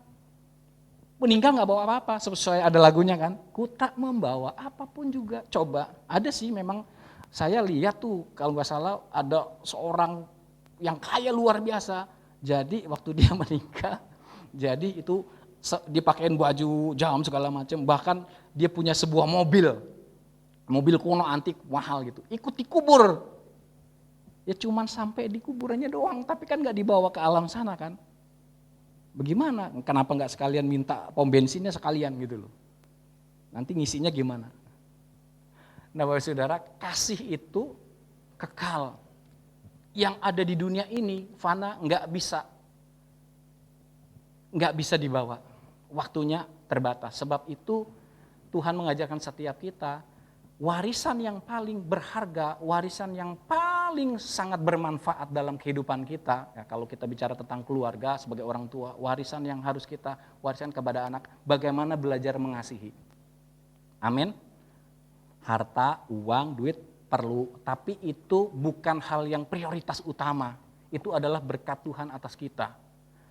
Meninggal gak bawa apa-apa, sesuai ada lagunya kan. Ku tak membawa apapun juga, coba. Ada sih memang, saya lihat tuh kalau gak salah ada seorang yang kaya luar biasa. Jadi waktu dia menikah, jadi itu dipakein baju, jam segala macam. Bahkan dia punya sebuah mobil kuno antik mahal gitu. Ikut dikubur. Ya cuman sampai di kuburannya doang, tapi kan gak dibawa ke alam sana kan. Bagaimana? Kenapa gak sekalian minta pom bensinnya sekalian gitu loh. Nanti ngisinya gimana? Nah Bapak Saudara, kasih itu kekal. Yang ada di dunia ini, fana, gak bisa dibawa. Waktunya terbatas. Sebab itu Tuhan mengajarkan setiap kita, warisan yang paling berharga, warisan yang paling sangat bermanfaat dalam kehidupan kita, ya, kalau kita bicara tentang keluarga sebagai orang tua, warisan yang harus kita warisan kepada anak, bagaimana belajar mengasihi. Amin. Harta, uang, duit perlu, tapi itu bukan hal yang prioritas utama. Itu adalah berkat Tuhan atas kita.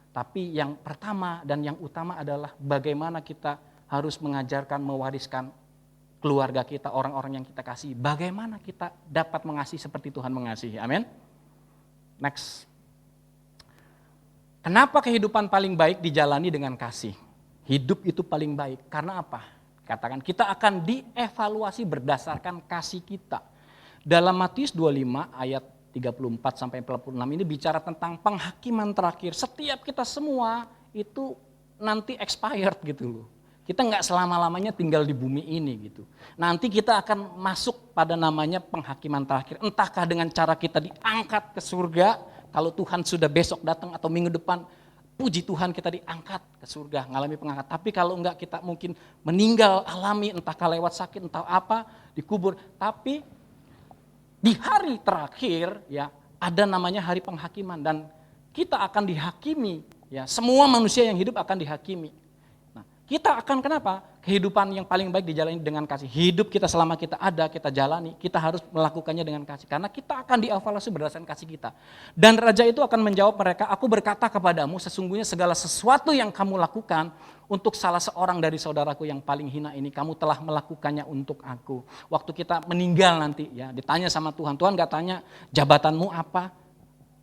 Tapi yang pertama dan yang utama adalah bagaimana kita harus mengajarkan, mewariskan keluarga kita, orang-orang yang kita kasih. Bagaimana kita dapat mengasihi seperti Tuhan mengasihi. Amin. Next. Kenapa kehidupan paling baik dijalani dengan kasih? Hidup itu paling baik. Karena apa? Katakan kita akan dievaluasi berdasarkan kasih kita. Dalam Matius 25 ayat 34 sampai 46 ini bicara tentang penghakiman terakhir. Setiap kita semua itu nanti expired gitu loh. Kita nggak selama-lamanya tinggal di bumi ini gitu. Nanti kita akan masuk pada namanya penghakiman terakhir. Entahkah dengan cara kita diangkat ke surga, kalau Tuhan sudah besok datang atau minggu depan, puji Tuhan kita diangkat ke surga, ngalami pengangkat. Tapi kalau enggak kita mungkin meninggal alami, entah lewat sakit, entah apa, dikubur. Tapi di hari terakhir ya ada namanya hari penghakiman dan kita akan dihakimi. Ya, semua manusia yang hidup akan dihakimi. Nah, kita akan kenapa? Kehidupan yang paling baik dijalani dengan kasih. Hidup kita selama kita ada, kita jalani, kita harus melakukannya dengan kasih. Karena kita akan dievaluasi berdasarkan kasih kita. Dan raja itu akan menjawab mereka, aku berkata kepadamu, sesungguhnya segala sesuatu yang kamu lakukan untuk salah seorang dari saudaraku yang paling hina ini, kamu telah melakukannya untuk aku. Waktu kita meninggal nanti, ya ditanya sama Tuhan. Tuhan gak tanya jabatanmu apa,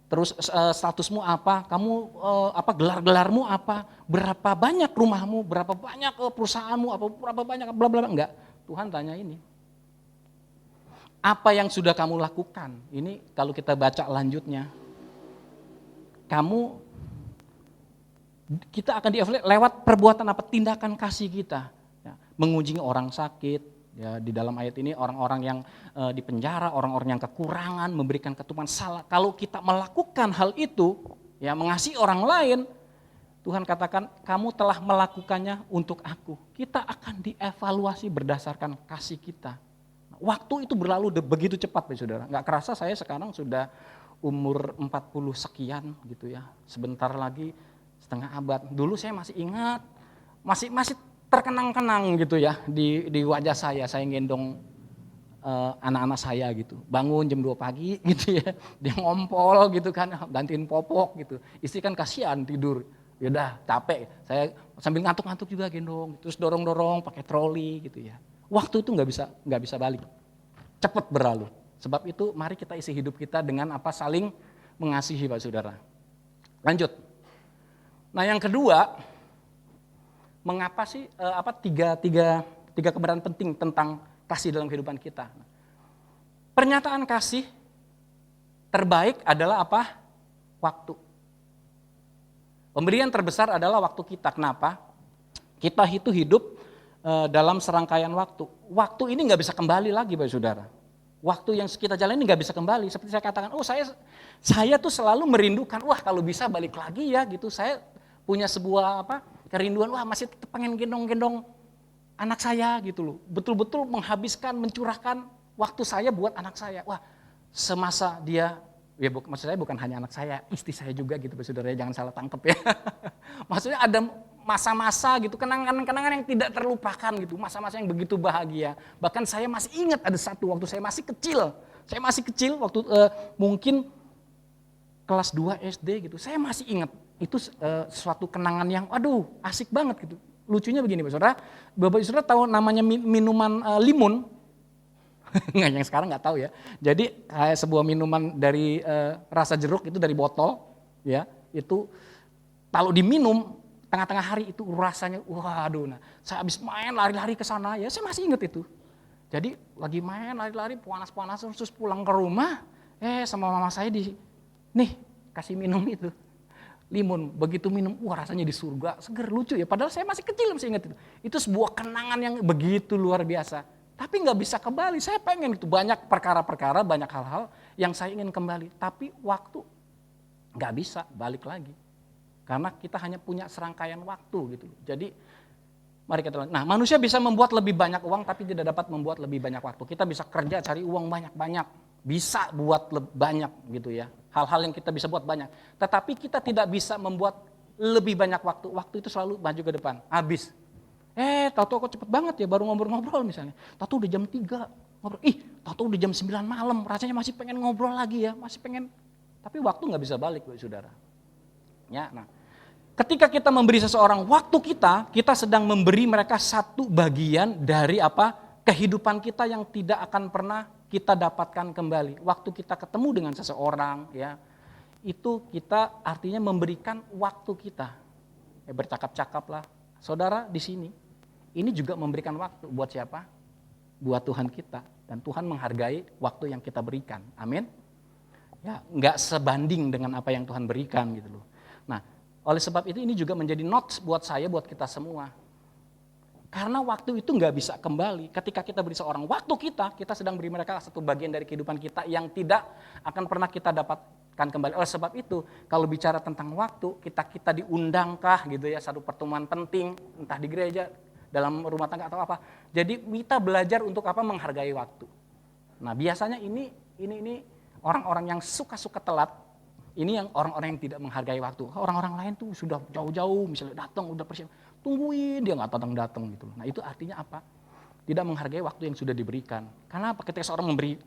terus statusmu apa, kamu gelar-gelarmu apa, berapa banyak rumahmu, berapa banyak perusahaanmu, berapa banyak bla bla, enggak. Tuhan tanya ini. Apa yang sudah kamu lakukan? Ini kalau kita baca lanjutnya. Kita akan dievaluasi lewat perbuatan apa, tindakan kasih kita. Ya, mengunjungi orang sakit. Ya, di dalam ayat ini orang-orang yang di penjara, orang-orang yang kekurangan, memberikan keturunan salah. Kalau kita melakukan hal itu, ya mengasihi orang lain, Tuhan katakan kamu telah melakukannya untuk aku. Kita akan dievaluasi berdasarkan kasih kita. Waktu itu berlalu begitu cepat, saudara. Nggak kerasa saya sekarang sudah umur 40 sekian gitu ya. Sebentar lagi setengah abad. Dulu saya masih ingat, masih terkenang-kenang gitu ya di wajah saya gendong anak-anak saya gitu. Bangun jam 2 pagi gitu ya, dia ngompol gitu kan, gantiin popok gitu. Istri kan kasihan tidur, yaudah capek, saya sambil ngantuk-ngantuk juga gendong, terus dorong-dorong pakai troli gitu ya. Waktu itu nggak bisa balik, cepat berlalu. Sebab itu mari kita isi hidup kita dengan apa, saling mengasihi Pak Saudara. Lanjut. Nah yang kedua, mengapa sih tiga kebenaran penting tentang kasih dalam kehidupan kita? Pernyataan kasih terbaik adalah apa? Waktu. Pemberian terbesar adalah waktu kita. Kenapa? Kita itu hidup dalam serangkaian waktu. Waktu ini nggak bisa kembali lagi, Bapak Saudara. Waktu yang kita jalani nggak bisa kembali. Seperti saya katakan, saya tuh selalu merindukan, kalau bisa balik lagi ya gitu. Saya punya sebuah kerinduan, masih tetap pengen gendong-gendong anak saya gitu loh. Betul-betul menghabiskan, mencurahkan waktu saya buat anak saya. Semasa dia, maksud saya bukan hanya anak saya, istri saya juga gitu, saudara, jangan salah tangkep ya. Maksudnya ada masa-masa gitu, kenangan-kenangan yang tidak terlupakan gitu, masa-masa yang begitu bahagia. Bahkan saya masih ingat ada satu waktu saya masih kecil, waktu mungkin kelas 2 SD gitu, saya masih ingat. Itu suatu kenangan yang asik banget gitu. Lucunya begini Bapak Saudara tahu namanya minuman limun? Nggak, yang sekarang nggak tahu ya. Jadi kayak sebuah minuman dari rasa jeruk itu dari botol ya. Itu kalau diminum tengah-tengah hari itu rasanya saya habis main lari-lari ke sana ya, saya masih ingat itu. Jadi lagi main lari-lari panas-panas terus pulang ke rumah sama mama saya kasih minum itu. Limun, begitu minum, rasanya di surga, seger, lucu ya. Padahal saya masih kecil, masih ingat itu. Itu sebuah kenangan yang begitu luar biasa. Tapi nggak bisa kembali, saya pengen itu. Banyak perkara-perkara, banyak hal-hal yang saya ingin kembali. Tapi waktu nggak bisa balik lagi. Karena kita hanya punya serangkaian waktu gitu. Jadi mari kita lanjut. Nah, manusia bisa membuat lebih banyak uang tapi tidak dapat membuat lebih banyak waktu. Kita bisa kerja cari uang banyak-banyak, bisa buat banyak gitu ya. Hal-hal yang kita bisa buat banyak. Tetapi kita tidak bisa membuat lebih banyak waktu. Waktu itu selalu maju ke depan, habis. Tahu-tahu kok cepet banget ya, baru ngobrol-ngobrol misalnya. Tahu-tahu udah jam 3 ngobrol. Tahu-tahu udah jam 9 malam, rasanya masih pengen ngobrol lagi ya, masih pengen. Tapi waktu nggak bisa balik, saudara. Ya, nah. Ketika kita memberi seseorang waktu kita sedang memberi mereka satu bagian dari kehidupan kita yang tidak akan pernah kita dapatkan kembali. Waktu kita ketemu dengan seseorang ya, itu kita artinya memberikan waktu kita. Bercakap-cakap lah. Saudara di sini, ini juga memberikan waktu buat siapa? Buat Tuhan kita. Dan Tuhan menghargai waktu yang kita berikan. Amin. Ya, nggak sebanding dengan apa yang Tuhan berikan gitu loh. Nah, oleh sebab itu ini juga menjadi notes buat saya, buat kita semua. Karena waktu itu nggak bisa kembali. Ketika kita beri seorang waktu kita sedang beri mereka satu bagian dari kehidupan kita yang tidak akan pernah kita akan kembali. Oleh sebab itu, kalau bicara tentang waktu, kita diundangkah gitu ya, satu pertemuan penting, entah di gereja, dalam rumah tangga atau apa. Jadi kita belajar untuk apa? Menghargai waktu. Nah biasanya ini orang-orang yang suka telat, ini yang orang-orang yang tidak menghargai waktu. Orang-orang lain tuh sudah jauh-jauh, misalnya datang, udah persiapan, tungguin, dia nggak datang gitu. Nah itu artinya apa? Tidak menghargai waktu yang sudah diberikan. Karena apa? Ketika seorang memberi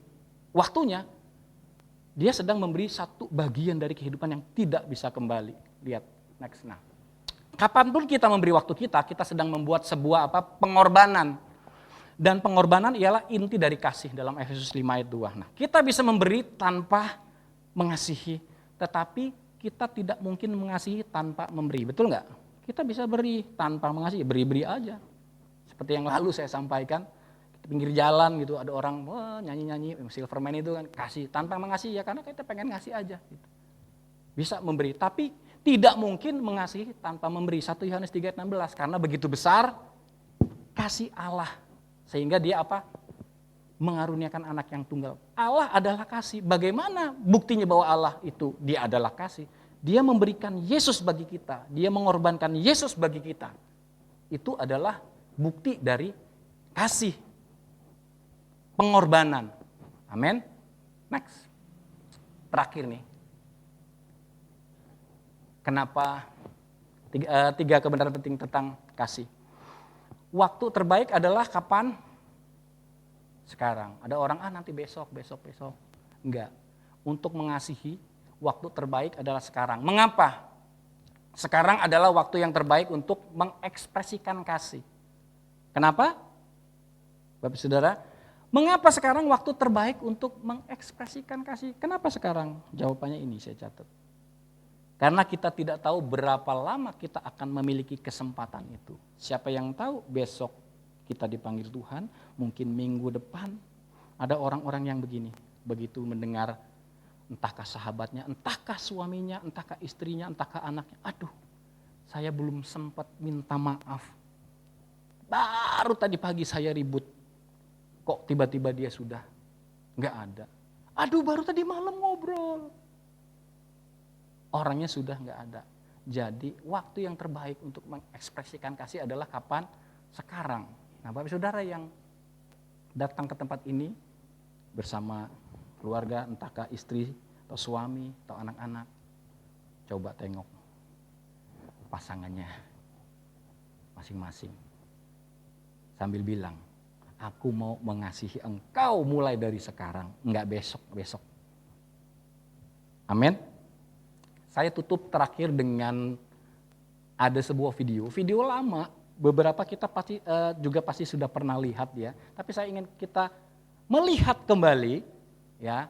waktunya, dia sedang memberi satu bagian dari kehidupan yang tidak bisa kembali. Lihat, next. Nah, kapanpun kita memberi waktu kita sedang membuat sebuah pengorbanan. Dan pengorbanan ialah inti dari kasih dalam Efesus 5 ayat 2. Nah, kita bisa memberi tanpa mengasihi, tetapi kita tidak mungkin mengasihi tanpa memberi. Betul nggak? Kita bisa beri tanpa mengasihi, beri-beri aja. Seperti yang lalu saya sampaikan, di pinggir jalan gitu ada orang nyanyi-nyanyi, Silverman itu kan kasih tanpa mengasihi ya karena kita pengen ngasih aja. Gitu. Bisa memberi, tapi tidak mungkin mengasihi tanpa memberi. 1 Yohanes 3 ayat 16, karena begitu besar kasih Allah. Sehingga dia mengaruniakan anak yang tunggal. Allah adalah kasih. Bagaimana buktinya bahwa Allah itu dia adalah kasih? Dia memberikan Yesus bagi kita. Dia mengorbankan Yesus bagi kita. Itu adalah bukti dari kasih. Pengorbanan. Amin. Next. Terakhir nih. Kenapa 3 kebenaran penting tentang kasih? Waktu terbaik adalah kapan? Sekarang. Ada orang nanti besok. Enggak. Untuk mengasihi, waktu terbaik adalah sekarang. Mengapa? Sekarang adalah waktu yang terbaik untuk mengekspresikan kasih. Kenapa? Bapak Saudara, mengapa sekarang waktu terbaik untuk mengekspresikan kasih? Kenapa sekarang? Jawabannya ini saya catat. Karena kita tidak tahu berapa lama kita akan memiliki kesempatan itu. Siapa yang tahu besok kita dipanggil Tuhan, mungkin minggu depan ada orang-orang yang begini. Begitu mendengar entahkah sahabatnya, entahkah suaminya, entahkah istrinya, entahkah anaknya. Aduh, saya belum sempat minta maaf. Baru tadi pagi saya ribut. Kok tiba-tiba dia sudah nggak ada. Aduh, baru tadi malam ngobrol. Orangnya sudah nggak ada. Jadi waktu yang terbaik untuk mengekspresikan kasih adalah kapan? Sekarang. Nah, Bapak Saudara yang datang ke tempat ini bersama keluarga, entahkah istri atau suami atau anak-anak, coba tengok pasangannya masing-masing. Sambil bilang, aku mau mengasihi engkau mulai dari sekarang, enggak besok. Amin. Saya tutup terakhir dengan ada sebuah video lama, beberapa kita pasti sudah pernah lihat ya. Tapi saya ingin kita melihat kembali ya,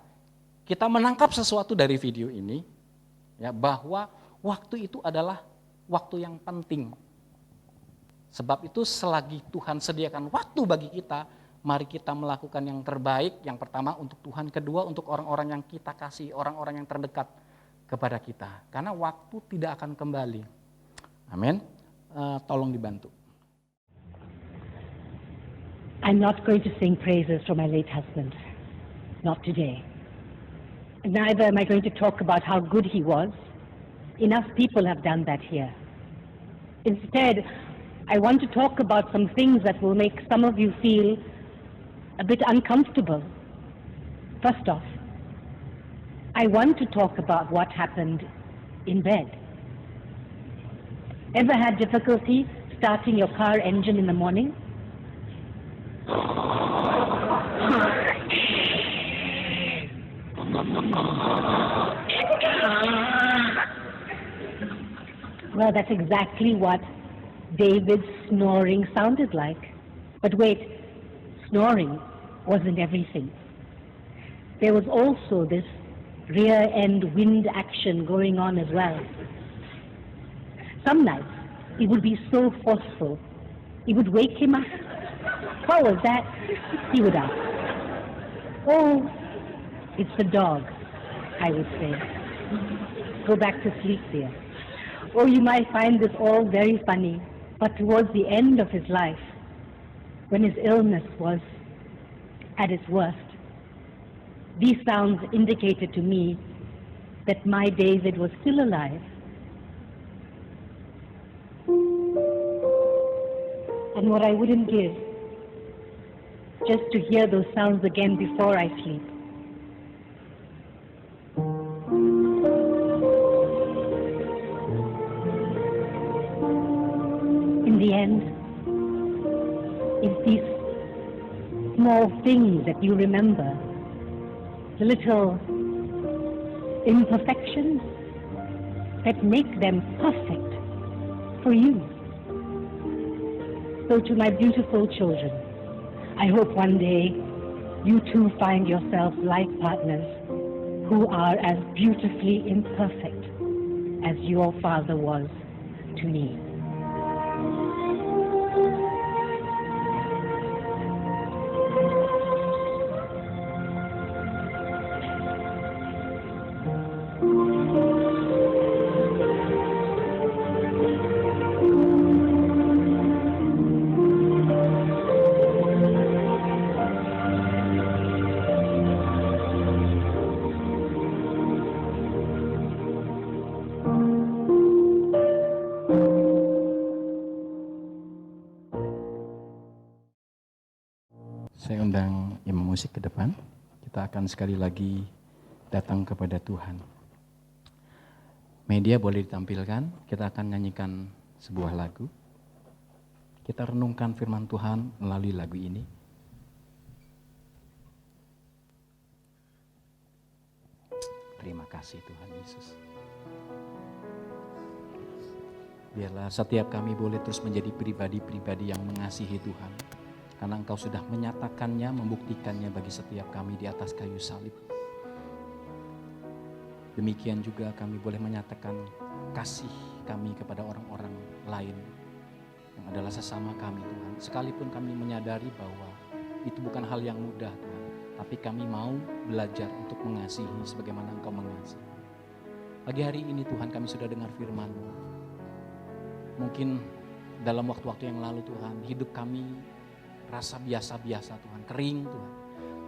kita menangkap sesuatu dari video ini ya, bahwa waktu itu adalah waktu yang penting. Sebab itu selagi Tuhan sediakan waktu bagi kita, mari kita melakukan yang terbaik. Yang pertama untuk Tuhan, kedua untuk orang-orang yang kita kasih, orang-orang yang terdekat kepada kita. Karena waktu tidak akan kembali. Amin. Tolong dibantu. I'm not going to sing praises for my late husband. Not today. Neither am I going to talk about how good he was. Enough people have done that here. Instead, I want to talk about some things that will make some of you feel a bit uncomfortable. First off, I want to talk about what happened in bed. Ever had difficulty starting your car engine in the morning? Well, that's exactly what David's snoring sounded like. But wait, snoring wasn't everything. There was also this rear end wind action going on as well. Some nights it would be so forceful, it would wake him up. What was that? He would ask. Oh, it's the dog, I would say. Go back to sleep, dear. Or you might find this all very funny, but towards the end of his life, when his illness was at its worst, these sounds indicated to me that my David was still alive. And what I wouldn't give just to hear those sounds again before I sleep. In the end, it's these small things that you remember, the little imperfections that make them perfect for you. So to my beautiful children, I hope one day you too find yourselves life partners who are as beautifully imperfect as your father was to me. Saya undang imam musik ke depan. Kita akan sekali lagi datang kepada Tuhan. Media boleh ditampilkan. Kita akan nyanyikan sebuah lagu. Kita renungkan firman Tuhan melalui lagu ini. Terima kasih Tuhan Yesus. Biarlah setiap kami boleh terus menjadi pribadi-pribadi yang mengasihi Tuhan. Karena Engkau sudah menyatakannya, membuktikannya bagi setiap kami di atas kayu salib. Demikian juga kami boleh menyatakan kasih kami kepada orang-orang lain yang adalah sesama kami Tuhan. Sekalipun kami menyadari bahwa itu bukan hal yang mudah Tuhan. Tapi kami mau belajar untuk mengasihi sebagaimana Engkau mengasihi. Pagi hari ini Tuhan kami sudah dengar firman-Mu. Mungkin dalam waktu-waktu yang lalu Tuhan, hidup kami rasa biasa-biasa Tuhan, kering Tuhan.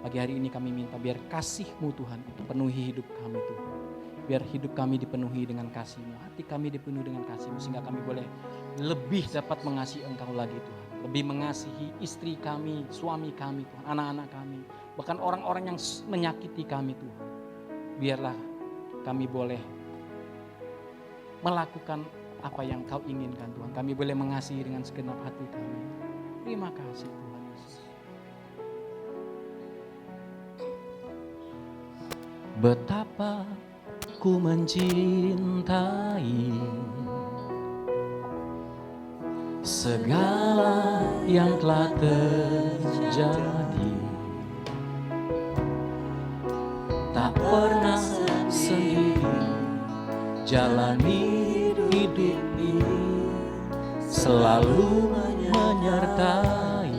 Pagi hari ini kami minta biar kasih-Mu Tuhan itu penuhi hidup kami Tuhan. Biar hidup kami dipenuhi dengan kasih-Mu, hati kami dipenuhi dengan kasih-Mu, sehingga kami boleh lebih dapat mengasihi Engkau lagi Tuhan. Lebih mengasihi istri kami, suami kami Tuhan, anak-anak kami, bahkan orang-orang yang menyakiti kami Tuhan. Biarlah kami boleh melakukan apa yang Kau inginkan Tuhan. Kami boleh mengasihi dengan segenap hati kami. Terima kasih Tuhan Yesus. Betapa ku mencintai segala yang telah terjadi. Tak pernah sendiri jalani hidup ini, selalu menyertai.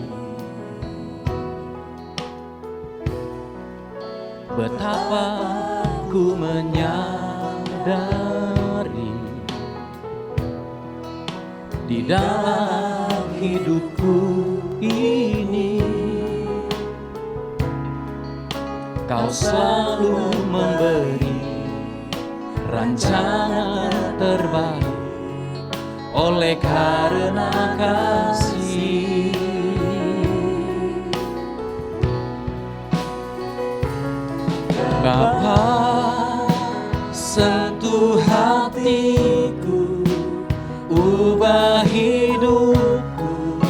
Betapa ku menyadari di dalam hidupku ini Kau selalu memberi rancangan terbaik. Oleh karena kasih, Bapa, sentuh hatiku, ubah hidupku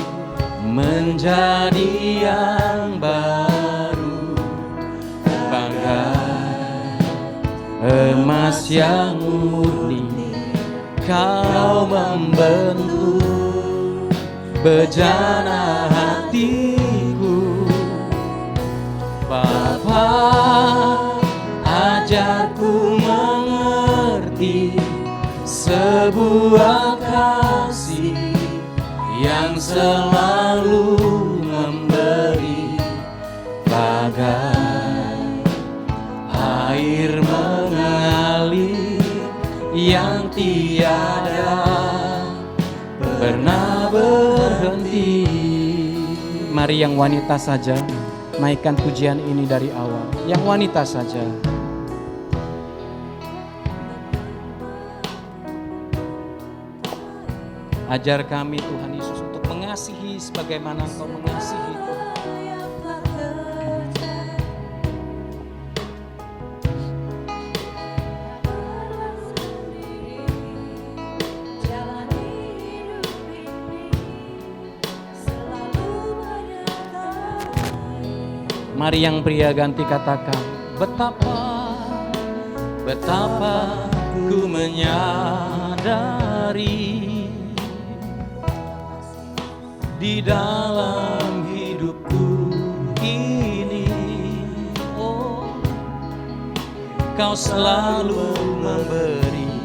menjadi yang baru, bagai emas yang murni. Kau membentuk bejana hatiku, Bapa, ajarku mengerti sebuah kasih yang selalu memberi, bagai air mengalir yang tiada pernah berhenti. Mari yang wanita saja naikkan pujian ini dari awal. Yang wanita saja. Ajar kami Tuhan Yesus untuk mengasihi sebagaimana Engkau mengasihi Tuhan. Mari yang pria ganti katakan, betapa ku menyadari di dalam hidupku ini, oh, Kau selalu memberi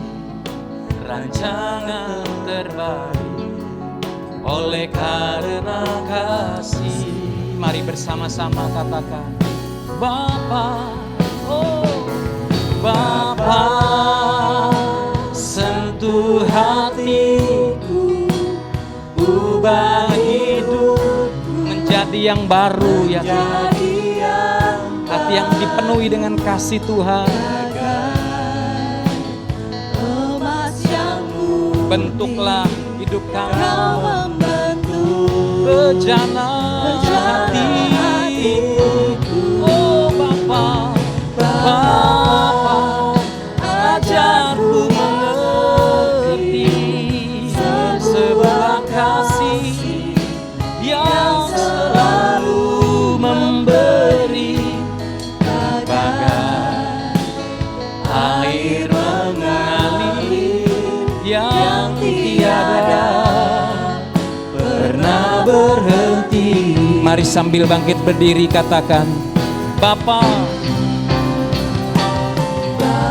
rancangan terbaik oleh karena kasih. Mari bersama-sama katakan, Bapa, oh Bapa, sentuh hatiku, ubah hidupku menjadi yang baru ya Tuhan. Hati yang dipenuhi dengan kasih Tuhan. Bentuklah hidup kami, bejana hatiku, oh Bapa, Bapa, ajarku mengerti sebuah kasih yang selalu memberi bagai air mengalir yang tiada pernah berhenti. Mari sambil bangkit berdiri katakan, Bapa,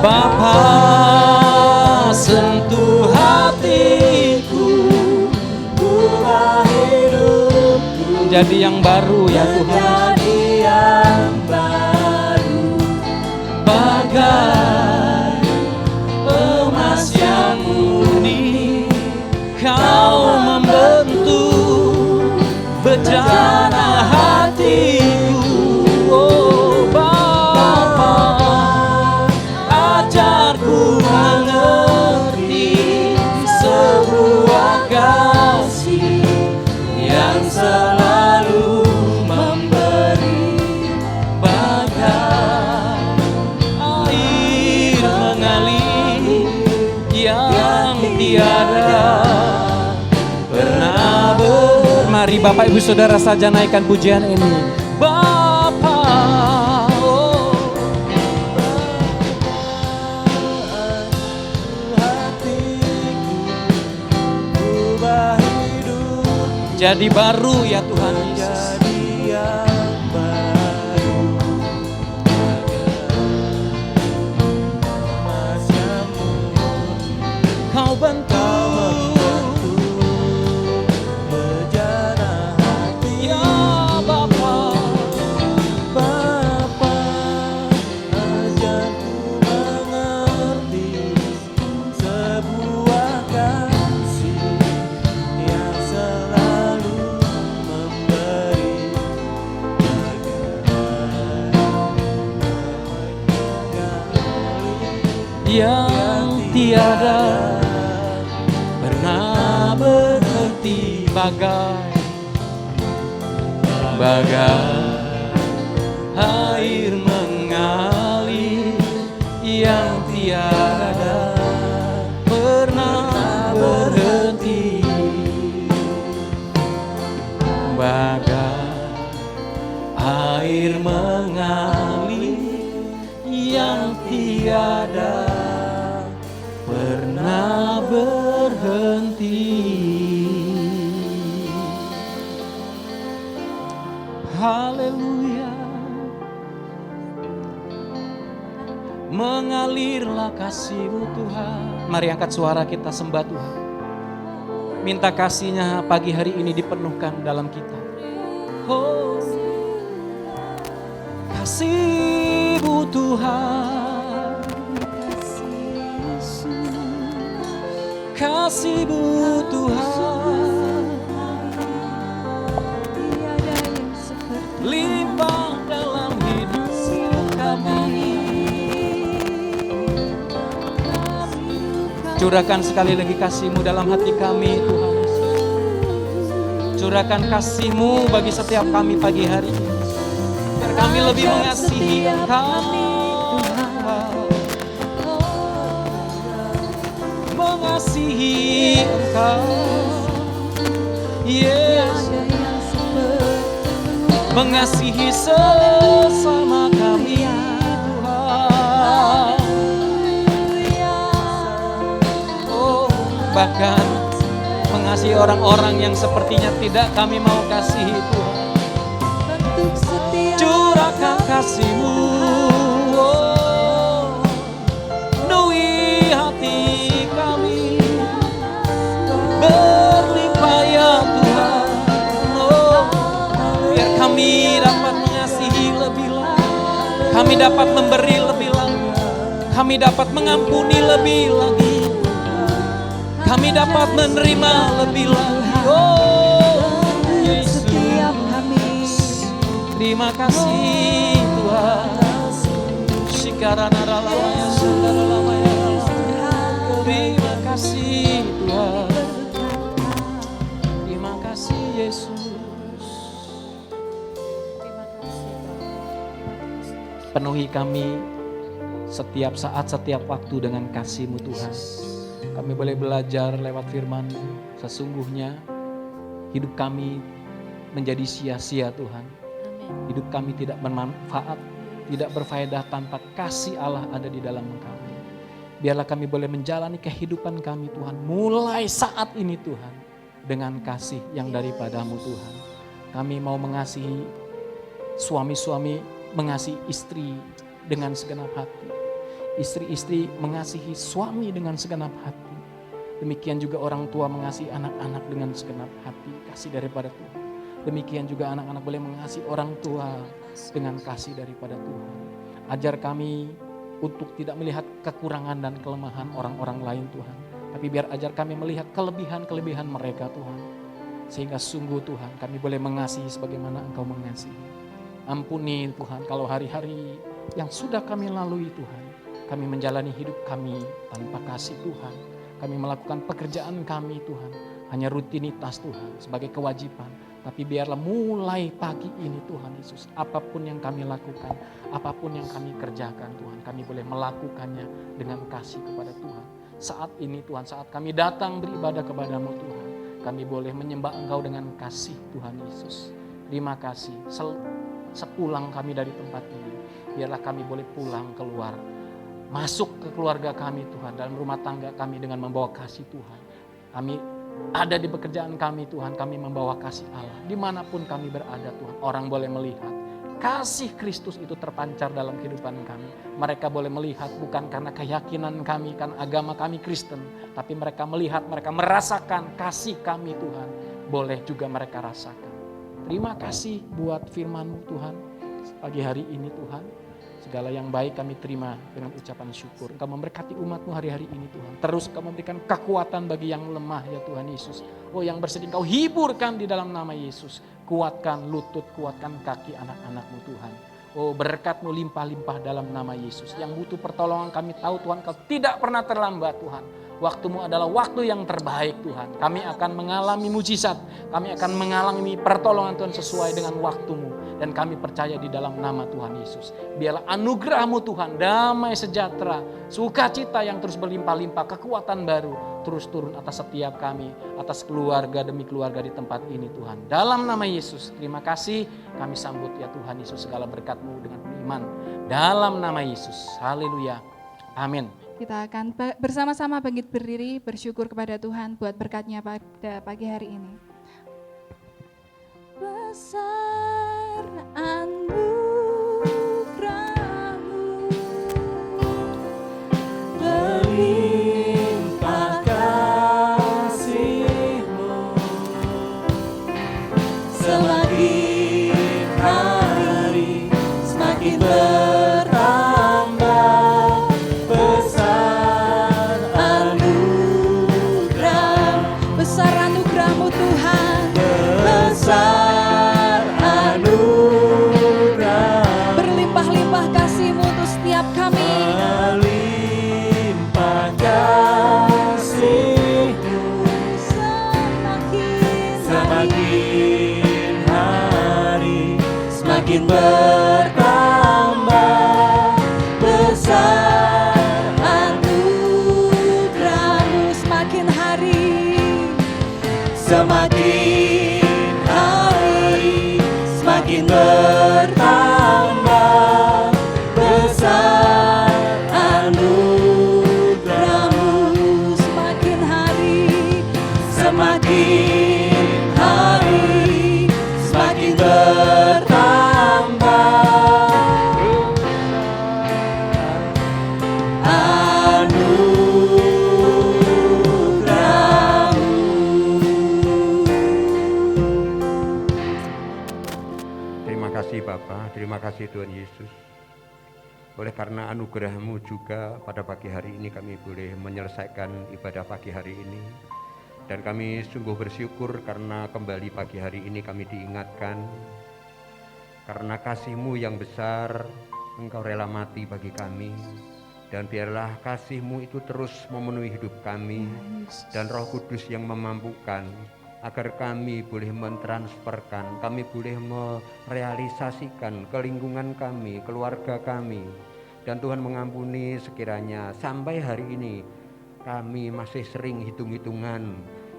Bapa, sentuh hatiku, ubah hidupku menjadi yang baru ya Tuhan. Bagai emas yang murni, Kau membentuk bejana hatiku, oh Bapa, ajarku mengerti sebuah kasih yang selalu memberi bagai air mengalir yang tiada pernah Mari Bapak Ibu Saudara saja naikkan pujian ini. Bapa, oh, jadi baru ya Tuhan Yesus. Kau bentuk bejana hati, ya Bapa, Bapa, ajarku mengerti sebuah kasih yang selalu memberi yang tiada pernah berhenti, bagai air mengalir yang tiada pernah berhenti, bagai air mengalir yang tiada pernah berhenti. Haleluya. Mengalirlah kasih-Mu Tuhan. Mari angkat suara kita sembah Tuhan. Minta kasih-Nya pagi hari ini dipenuhkan dalam kita. Oh, kasih-Mu Tuhan, kasih-Mu Tuhan, limpah dalam hidup kami. Curahkan sekali lagi kasih-Mu dalam hati kami Tuhan Yesus. Curahkan kasih-Mu bagi setiap kami pagi hari ini. Biar kami lebih mengasihi Engkau. Mengasihi Engkau. Yesus. Mengasihi sesama kami Tuhan. Oh, bahkan mengasihi orang-orang yang sepertinya tidak kami mau kasihi Tuhan. Curahkan kasih-Mu, oh, penuhi hati kami, berlimpah ya Tuhan. Oh, biar kami dapat mengasihi lebih lagi, kami dapat memberi lebih lagi, kami dapat mengampuni lebih lagi, kami dapat menerima lebih lagi. Oh Yesus, terima kasih Tuhan. Terima kasih Tuhan. Terima kasih Yesus. Penuhi kami setiap saat, setiap waktu dengan kasih-Mu Tuhan. Kami boleh belajar lewat firman-Mu. Sesungguhnya hidup kami menjadi sia-sia Tuhan. Hidup kami tidak bermanfaat, tidak berfaedah tanpa kasih Allah ada di dalam kami. Biarlah kami boleh menjalani kehidupan kami Tuhan mulai saat ini Tuhan dengan kasih yang daripada-Mu Tuhan. Kami mau mengasihi suami-suami, mengasihi istri dengan segenap hati. Istri-istri mengasihi suami dengan segenap hati. Demikian juga orang tua mengasihi anak-anak dengan segenap hati, kasih daripada Tuhan. Demikian juga anak-anak boleh mengasihi orang tua dengan kasih daripada Tuhan. Ajar kami untuk tidak melihat kekurangan dan kelemahan orang-orang lain Tuhan. Tapi biar ajar kami melihat kelebihan-kelebihan mereka Tuhan. Sehingga sungguh Tuhan kami boleh mengasihi sebagaimana Engkau mengasihi. Ampuni Tuhan kalau hari-hari yang sudah kami lalui Tuhan. Kami menjalani hidup kami tanpa kasih Tuhan. Kami melakukan pekerjaan kami Tuhan. Hanya rutinitas Tuhan sebagai kewajiban. Tapi biarlah mulai pagi ini Tuhan Yesus. Apapun yang kami lakukan. Apapun yang kami kerjakan Tuhan. Kami boleh melakukannya dengan kasih kepada Tuhan. Saat ini Tuhan, saat kami datang beribadah kepada-Mu Tuhan. Kami boleh menyembah Engkau dengan kasih Tuhan Yesus. Terima kasih. Sepulang kami dari tempat ini. Biarlah kami boleh pulang keluar. Masuk ke keluarga kami Tuhan, dalam rumah tangga kami dengan membawa kasih Tuhan. Kami ada di pekerjaan kami Tuhan, kami membawa kasih Allah. Dimanapun kami berada Tuhan, orang boleh melihat kasih Kristus itu terpancar dalam kehidupan kami. Mereka boleh melihat bukan karena keyakinan kami, kan agama kami Kristen. Tapi mereka melihat, mereka merasakan kasih kami Tuhan. Boleh juga mereka rasakan. Terima kasih buat firman-Mu Tuhan. Pagi hari ini Tuhan. Segala yang baik kami terima dengan ucapan syukur. Engkau memberkati umat-Mu hari-hari ini Tuhan. Terus Engkau memberikan kekuatan bagi yang lemah ya Tuhan Yesus. Oh yang bersedih Engkau hiburkan di dalam nama Yesus. Kuatkan lutut, kuatkan kaki anak-anak-Mu Tuhan. Oh berkat-Mu limpah-limpah dalam nama Yesus. Yang butuh pertolongan kami tahu Tuhan Engkau tidak pernah terlambat Tuhan. Waktu-Mu adalah waktu yang terbaik Tuhan. Kami akan mengalami mujizat. Kami akan mengalami pertolongan Tuhan sesuai dengan waktu-Mu. Dan kami percaya di dalam nama Tuhan Yesus. Biarlah anugerah-Mu Tuhan, damai sejahtera, sukacita yang terus berlimpah-limpah, kekuatan baru terus turun atas setiap kami, atas keluarga demi keluarga di tempat ini Tuhan. Dalam nama Yesus, terima kasih kami sambut ya Tuhan Yesus segala berkat-Mu dengan iman. Dalam nama Yesus, haleluya, amin. Kita akan bersama-sama bangkit berdiri bersyukur kepada Tuhan buat berkat-Nya pada pagi hari ini. Besar anugerah-Mu, berlimpah kasih-Mu, semakin hari semakin bertambah. Besar anugerah-Mu Tuhan, besar anugerah-Mu. semakin bertambah besar anugerah-Mu. Semakin hari semakin bertambah besar anugerah-Mu. Semakin hari semakin bertambah anugerah-Mu. Terima kasih Bapa, terima kasih Tuhan Yesus. Oleh karena anugerah-Mu juga pada pagi hari ini kami boleh menyelesaikan ibadah pagi hari ini. Dan kami sungguh bersyukur karena kembali pagi hari ini kami diingatkan. Karena kasih-Mu yang besar, Engkau rela mati bagi kami. Dan biarlah kasih-Mu itu terus memenuhi hidup kami. Dan Roh Kudus yang memampukan agar kami boleh mentransferkan, kami boleh merealisasikan ke lingkungan kami, keluarga kami. Dan Tuhan mengampuni sekiranya sampai hari ini kami masih sering hitung-hitungan,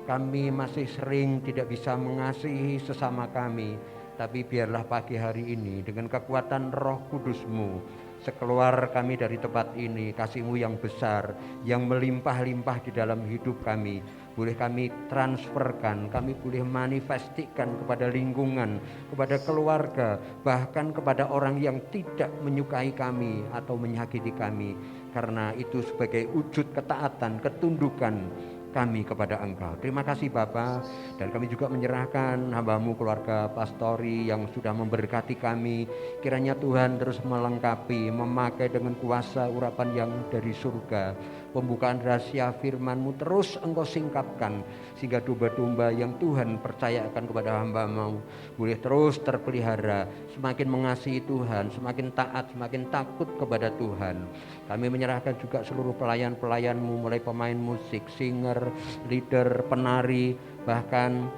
kami masih sering tidak bisa mengasihi sesama kami. Tapi biarlah pagi hari ini dengan kekuatan Roh Kudus-Mu, sekeluar kami dari tempat ini, kasih-Mu yang besar, yang melimpah-limpah di dalam hidup kami, boleh kami transferkan, kami boleh manifestikan kepada lingkungan, kepada keluarga, bahkan kepada orang yang tidak menyukai kami atau menyakiti kami. Karena itu sebagai wujud ketaatan, ketundukan kami kepada Engkau. Terima kasih Bapa, dan kami juga menyerahkan hamba-Mu keluarga Pastori yang sudah memberkati kami. Kiranya Tuhan terus melengkapi, memakai dengan kuasa urapan yang dari surga. Pembukaan rahasia firman-Mu terus Engkau singkapkan, sehingga domba-domba yang Tuhan percayakan kepada hamba-Mu boleh terus terpelihara, semakin mengasihi Tuhan, semakin taat, semakin takut kepada Tuhan. Kami menyerahkan juga seluruh pelayan-pelayan-Mu, mulai pemain musik, singer, leader, penari, bahkan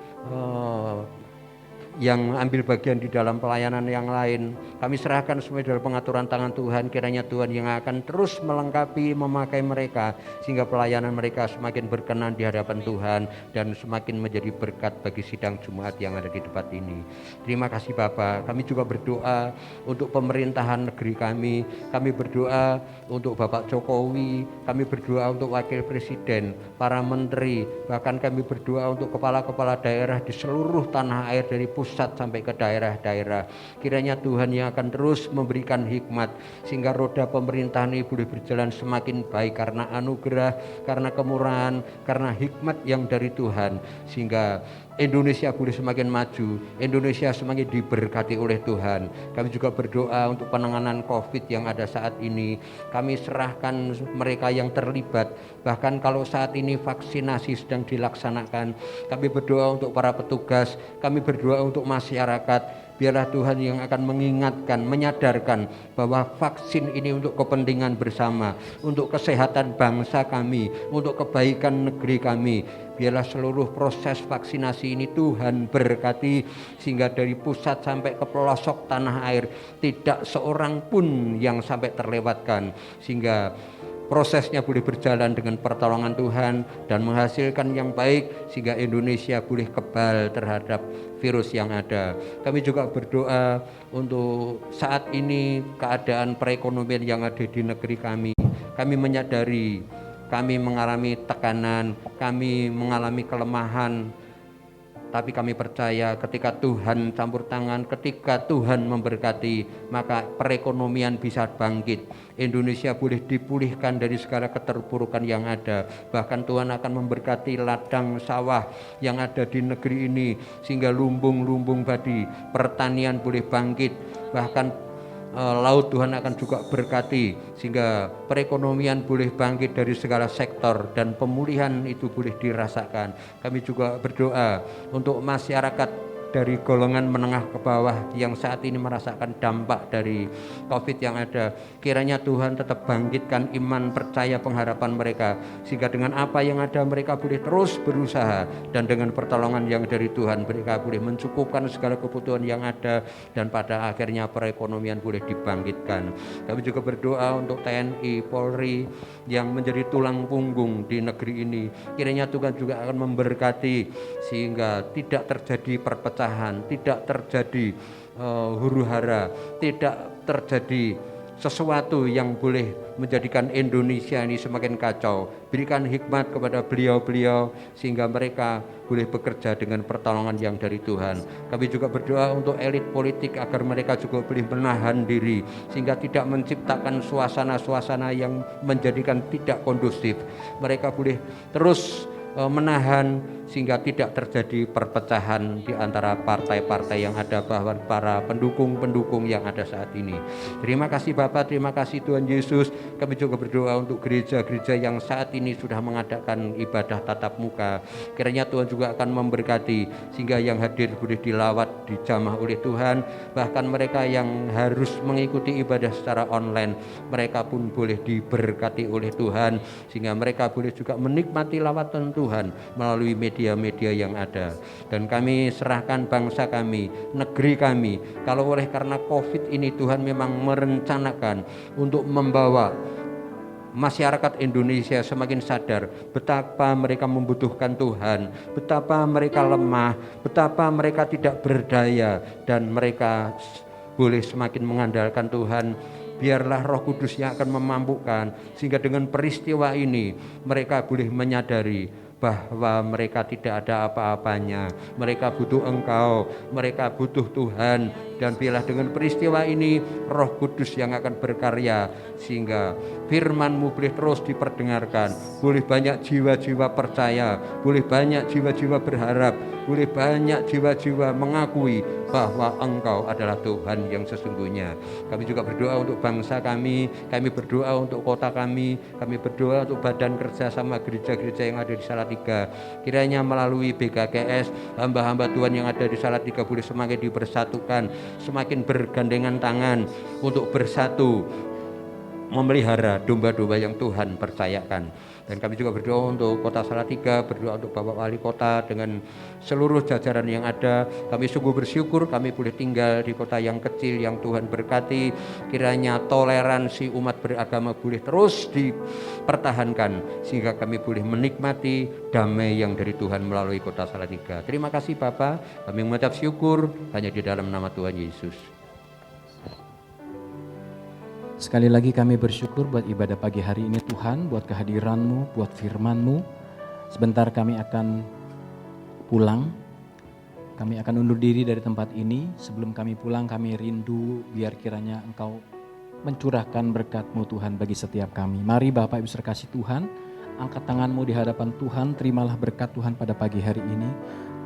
yang ambil bagian di dalam pelayanan yang lain. Kami serahkan semua dalam pengaturan tangan Tuhan. Kiranya Tuhan yang akan terus melengkapi, memakai mereka, sehingga pelayanan mereka semakin berkenan di hadapan Tuhan dan semakin menjadi berkat bagi sidang Jumat yang ada di tempat ini. Terima kasih Bapa. Kami juga berdoa untuk pemerintahan negeri kami. Kami berdoa untuk Bapak Jokowi. Kami berdoa untuk Wakil Presiden, para menteri. Bahkan kami berdoa untuk kepala-kepala daerah di seluruh tanah air, dari pusat sampai ke daerah-daerah. Kiranya Tuhan yang akan terus memberikan hikmat, sehingga roda pemerintahan ini boleh berjalan semakin baik karena anugerah, karena kemurahan, karena hikmat yang dari Tuhan, sehingga Indonesia boleh semakin maju, Indonesia semakin diberkati oleh Tuhan. Kami juga berdoa untuk penanganan COVID yang ada saat ini. Kami serahkan mereka yang terlibat, bahkan kalau saat ini vaksinasi sedang dilaksanakan. Kami berdoa untuk para petugas, kami berdoa untuk masyarakat. Biarlah Tuhan yang akan mengingatkan, menyadarkan bahwa vaksin ini untuk kepentingan bersama, untuk kesehatan bangsa kami, untuk kebaikan negeri kami. Biarlah seluruh proses vaksinasi ini Tuhan berkati, sehingga dari pusat sampai ke pelosok tanah air tidak seorang pun yang sampai terlewatkan, sehingga prosesnya boleh berjalan dengan pertolongan Tuhan dan menghasilkan yang baik, sehingga Indonesia boleh kebal terhadap virus yang ada. Kami juga berdoa untuk saat ini keadaan perekonomian yang ada di negeri kami. Kami menyadari kami mengalami tekanan, kami mengalami kelemahan, tapi kami percaya ketika Tuhan campur tangan, ketika Tuhan memberkati, maka perekonomian bisa bangkit. Indonesia boleh dipulihkan dari segala keterpurukan yang ada. Bahkan Tuhan akan memberkati ladang sawah yang ada di negeri ini, sehingga lumbung-lumbung padi, pertanian boleh bangkit. Bahkan laut Tuhan akan juga berkati, sehingga perekonomian boleh bangkit dari segala sektor dan pemulihan itu boleh dirasakan. Kami juga berdoa untuk masyarakat dari golongan menengah ke bawah yang saat ini merasakan dampak dari COVID yang ada. Kiranya Tuhan tetap bangkitkan iman, percaya, pengharapan mereka, sehingga dengan apa yang ada mereka boleh terus berusaha, dan dengan pertolongan yang dari Tuhan mereka boleh mencukupkan segala kebutuhan yang ada, dan pada akhirnya perekonomian boleh dibangkitkan. Kami juga berdoa untuk TNI, Polri yang menjadi tulang punggung di negeri ini. Kiranya Tuhan juga akan memberkati sehingga tidak terjadi perpecahan, tidak terjadi huru-hara, tidak terjadi sesuatu yang boleh menjadikan Indonesia ini semakin kacau. Berikan hikmat kepada beliau-beliau sehingga mereka boleh bekerja dengan pertolongan yang dari Tuhan. Kami juga berdoa untuk elit politik agar mereka juga boleh menahan diri sehingga tidak menciptakan suasana-suasana yang menjadikan tidak kondusif. Mereka boleh terus menahan sehingga tidak terjadi perpecahan di antara partai-partai yang ada, bahwa para pendukung-pendukung yang ada saat ini. Terima kasih Bapak, terima kasih Tuhan Yesus. Kami juga berdoa untuk gereja-gereja yang saat ini sudah mengadakan ibadah tatap muka. Kiranya Tuhan juga akan memberkati sehingga yang hadir boleh dilawat, dijamah oleh Tuhan. Bahkan mereka yang harus mengikuti ibadah secara online, mereka pun boleh diberkati oleh Tuhan sehingga mereka boleh juga menikmati lawatan Tuhan melalui media-media yang ada. Dan kami serahkan bangsa kami, negeri kami, kalau oleh karena COVID ini Tuhan memang merencanakan untuk membawa masyarakat Indonesia semakin sadar betapa mereka membutuhkan Tuhan, betapa mereka lemah, betapa mereka tidak berdaya, dan mereka boleh semakin mengandalkan Tuhan. Biarlah Roh Kudus yang akan memampukan sehingga dengan peristiwa ini mereka boleh menyadari bahwa mereka tidak ada apa-apanya, mereka butuh Engkau, mereka butuh Tuhan. Dan biarlah dengan peristiwa ini Roh Kudus yang akan berkarya sehingga firman-Mu boleh terus diperdengarkan, boleh banyak jiwa-jiwa percaya, boleh banyak jiwa-jiwa berharap, boleh banyak jiwa-jiwa mengakui bahwa Engkau adalah Tuhan yang sesungguhnya. Kami juga berdoa untuk bangsa kami berdoa untuk kota kami berdoa untuk badan kerjasama gereja-gereja yang ada di Salatiga. Kiranya melalui BKKS, hamba-hamba Tuhan yang ada di Salatiga boleh semakin dipersatukan, semakin bergandengan tangan untuk bersatu memelihara domba-domba yang Tuhan percayakan. Dan kami juga berdoa untuk kota Salatiga, berdoa untuk Bapak Wali Kota dengan seluruh jajaran yang ada. Kami sungguh bersyukur kami boleh tinggal di kota yang kecil yang Tuhan berkati. Kiranya toleransi umat beragama boleh terus dipertahankan sehingga kami boleh menikmati damai yang dari Tuhan melalui kota Salatiga. Terima kasih Bapak, kami mengucap syukur hanya di dalam nama Tuhan Yesus. Sekali lagi kami bersyukur buat ibadah pagi hari ini Tuhan, buat kehadiran-Mu, buat firman-Mu. Sebentar kami akan pulang, kami akan undur diri dari tempat ini. Sebelum kami pulang kami rindu biar kiranya Engkau mencurahkan berkat-Mu Tuhan bagi setiap kami. Mari Bapak Ibu terkasih Tuhan, angkat tangan-Mu di hadapan Tuhan, terimalah berkat Tuhan pada pagi hari ini.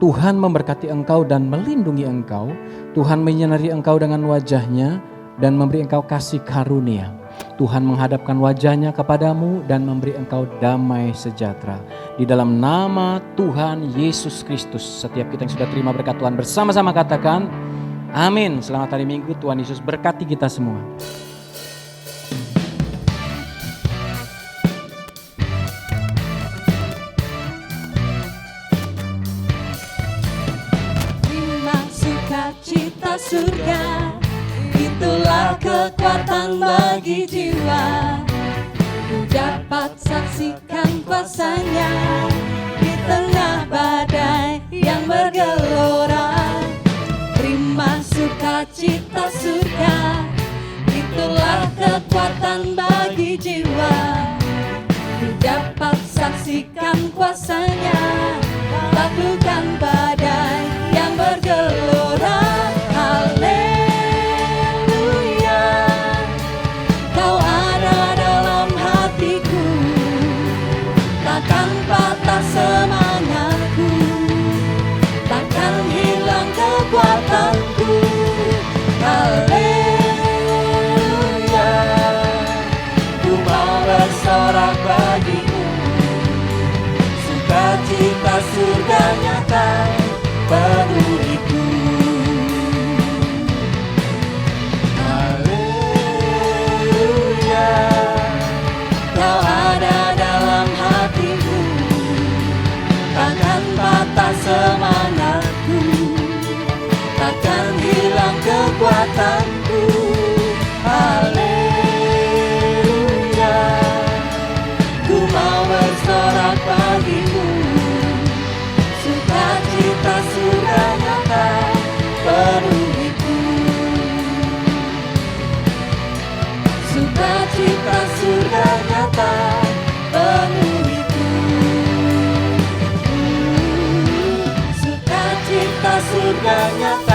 Tuhan memberkati engkau dan melindungi engkau. Tuhan menyinari engkau dengan wajah-Nya dan memberi engkau kasih karunia. Tuhan menghadapkan wajah-Nya kepadamu dan memberi engkau damai sejahtera. Di dalam nama Tuhan Yesus Kristus, setiap kita yang sudah terima berkat Tuhan bersama-sama katakan amin. Selamat hari Minggu, Tuhan Yesus berkati kita semua. Terima sukacita surga, itulah kekuatan bagi jiwa. Ku dapat saksikan kuasa-Nya di tengah badai yang bergelora. Terima sukacita surga, itulah kekuatan bagi jiwa. Ku dapat saksikan kuasa-Nya, taklukkan badai yang bergelora. Semangatku takkan hilang kekuatanku. Haleluya, ku mau bersorak bagimu. Sukacita surga nyata penuhiku. serta semangatku, takkan hilang kekuatanku. Haleluya, ku mau bersorak bagimu, sukacita sudah nyata penuhiku, sukacita sudah nyata penuhiku, sukacita sudah nyata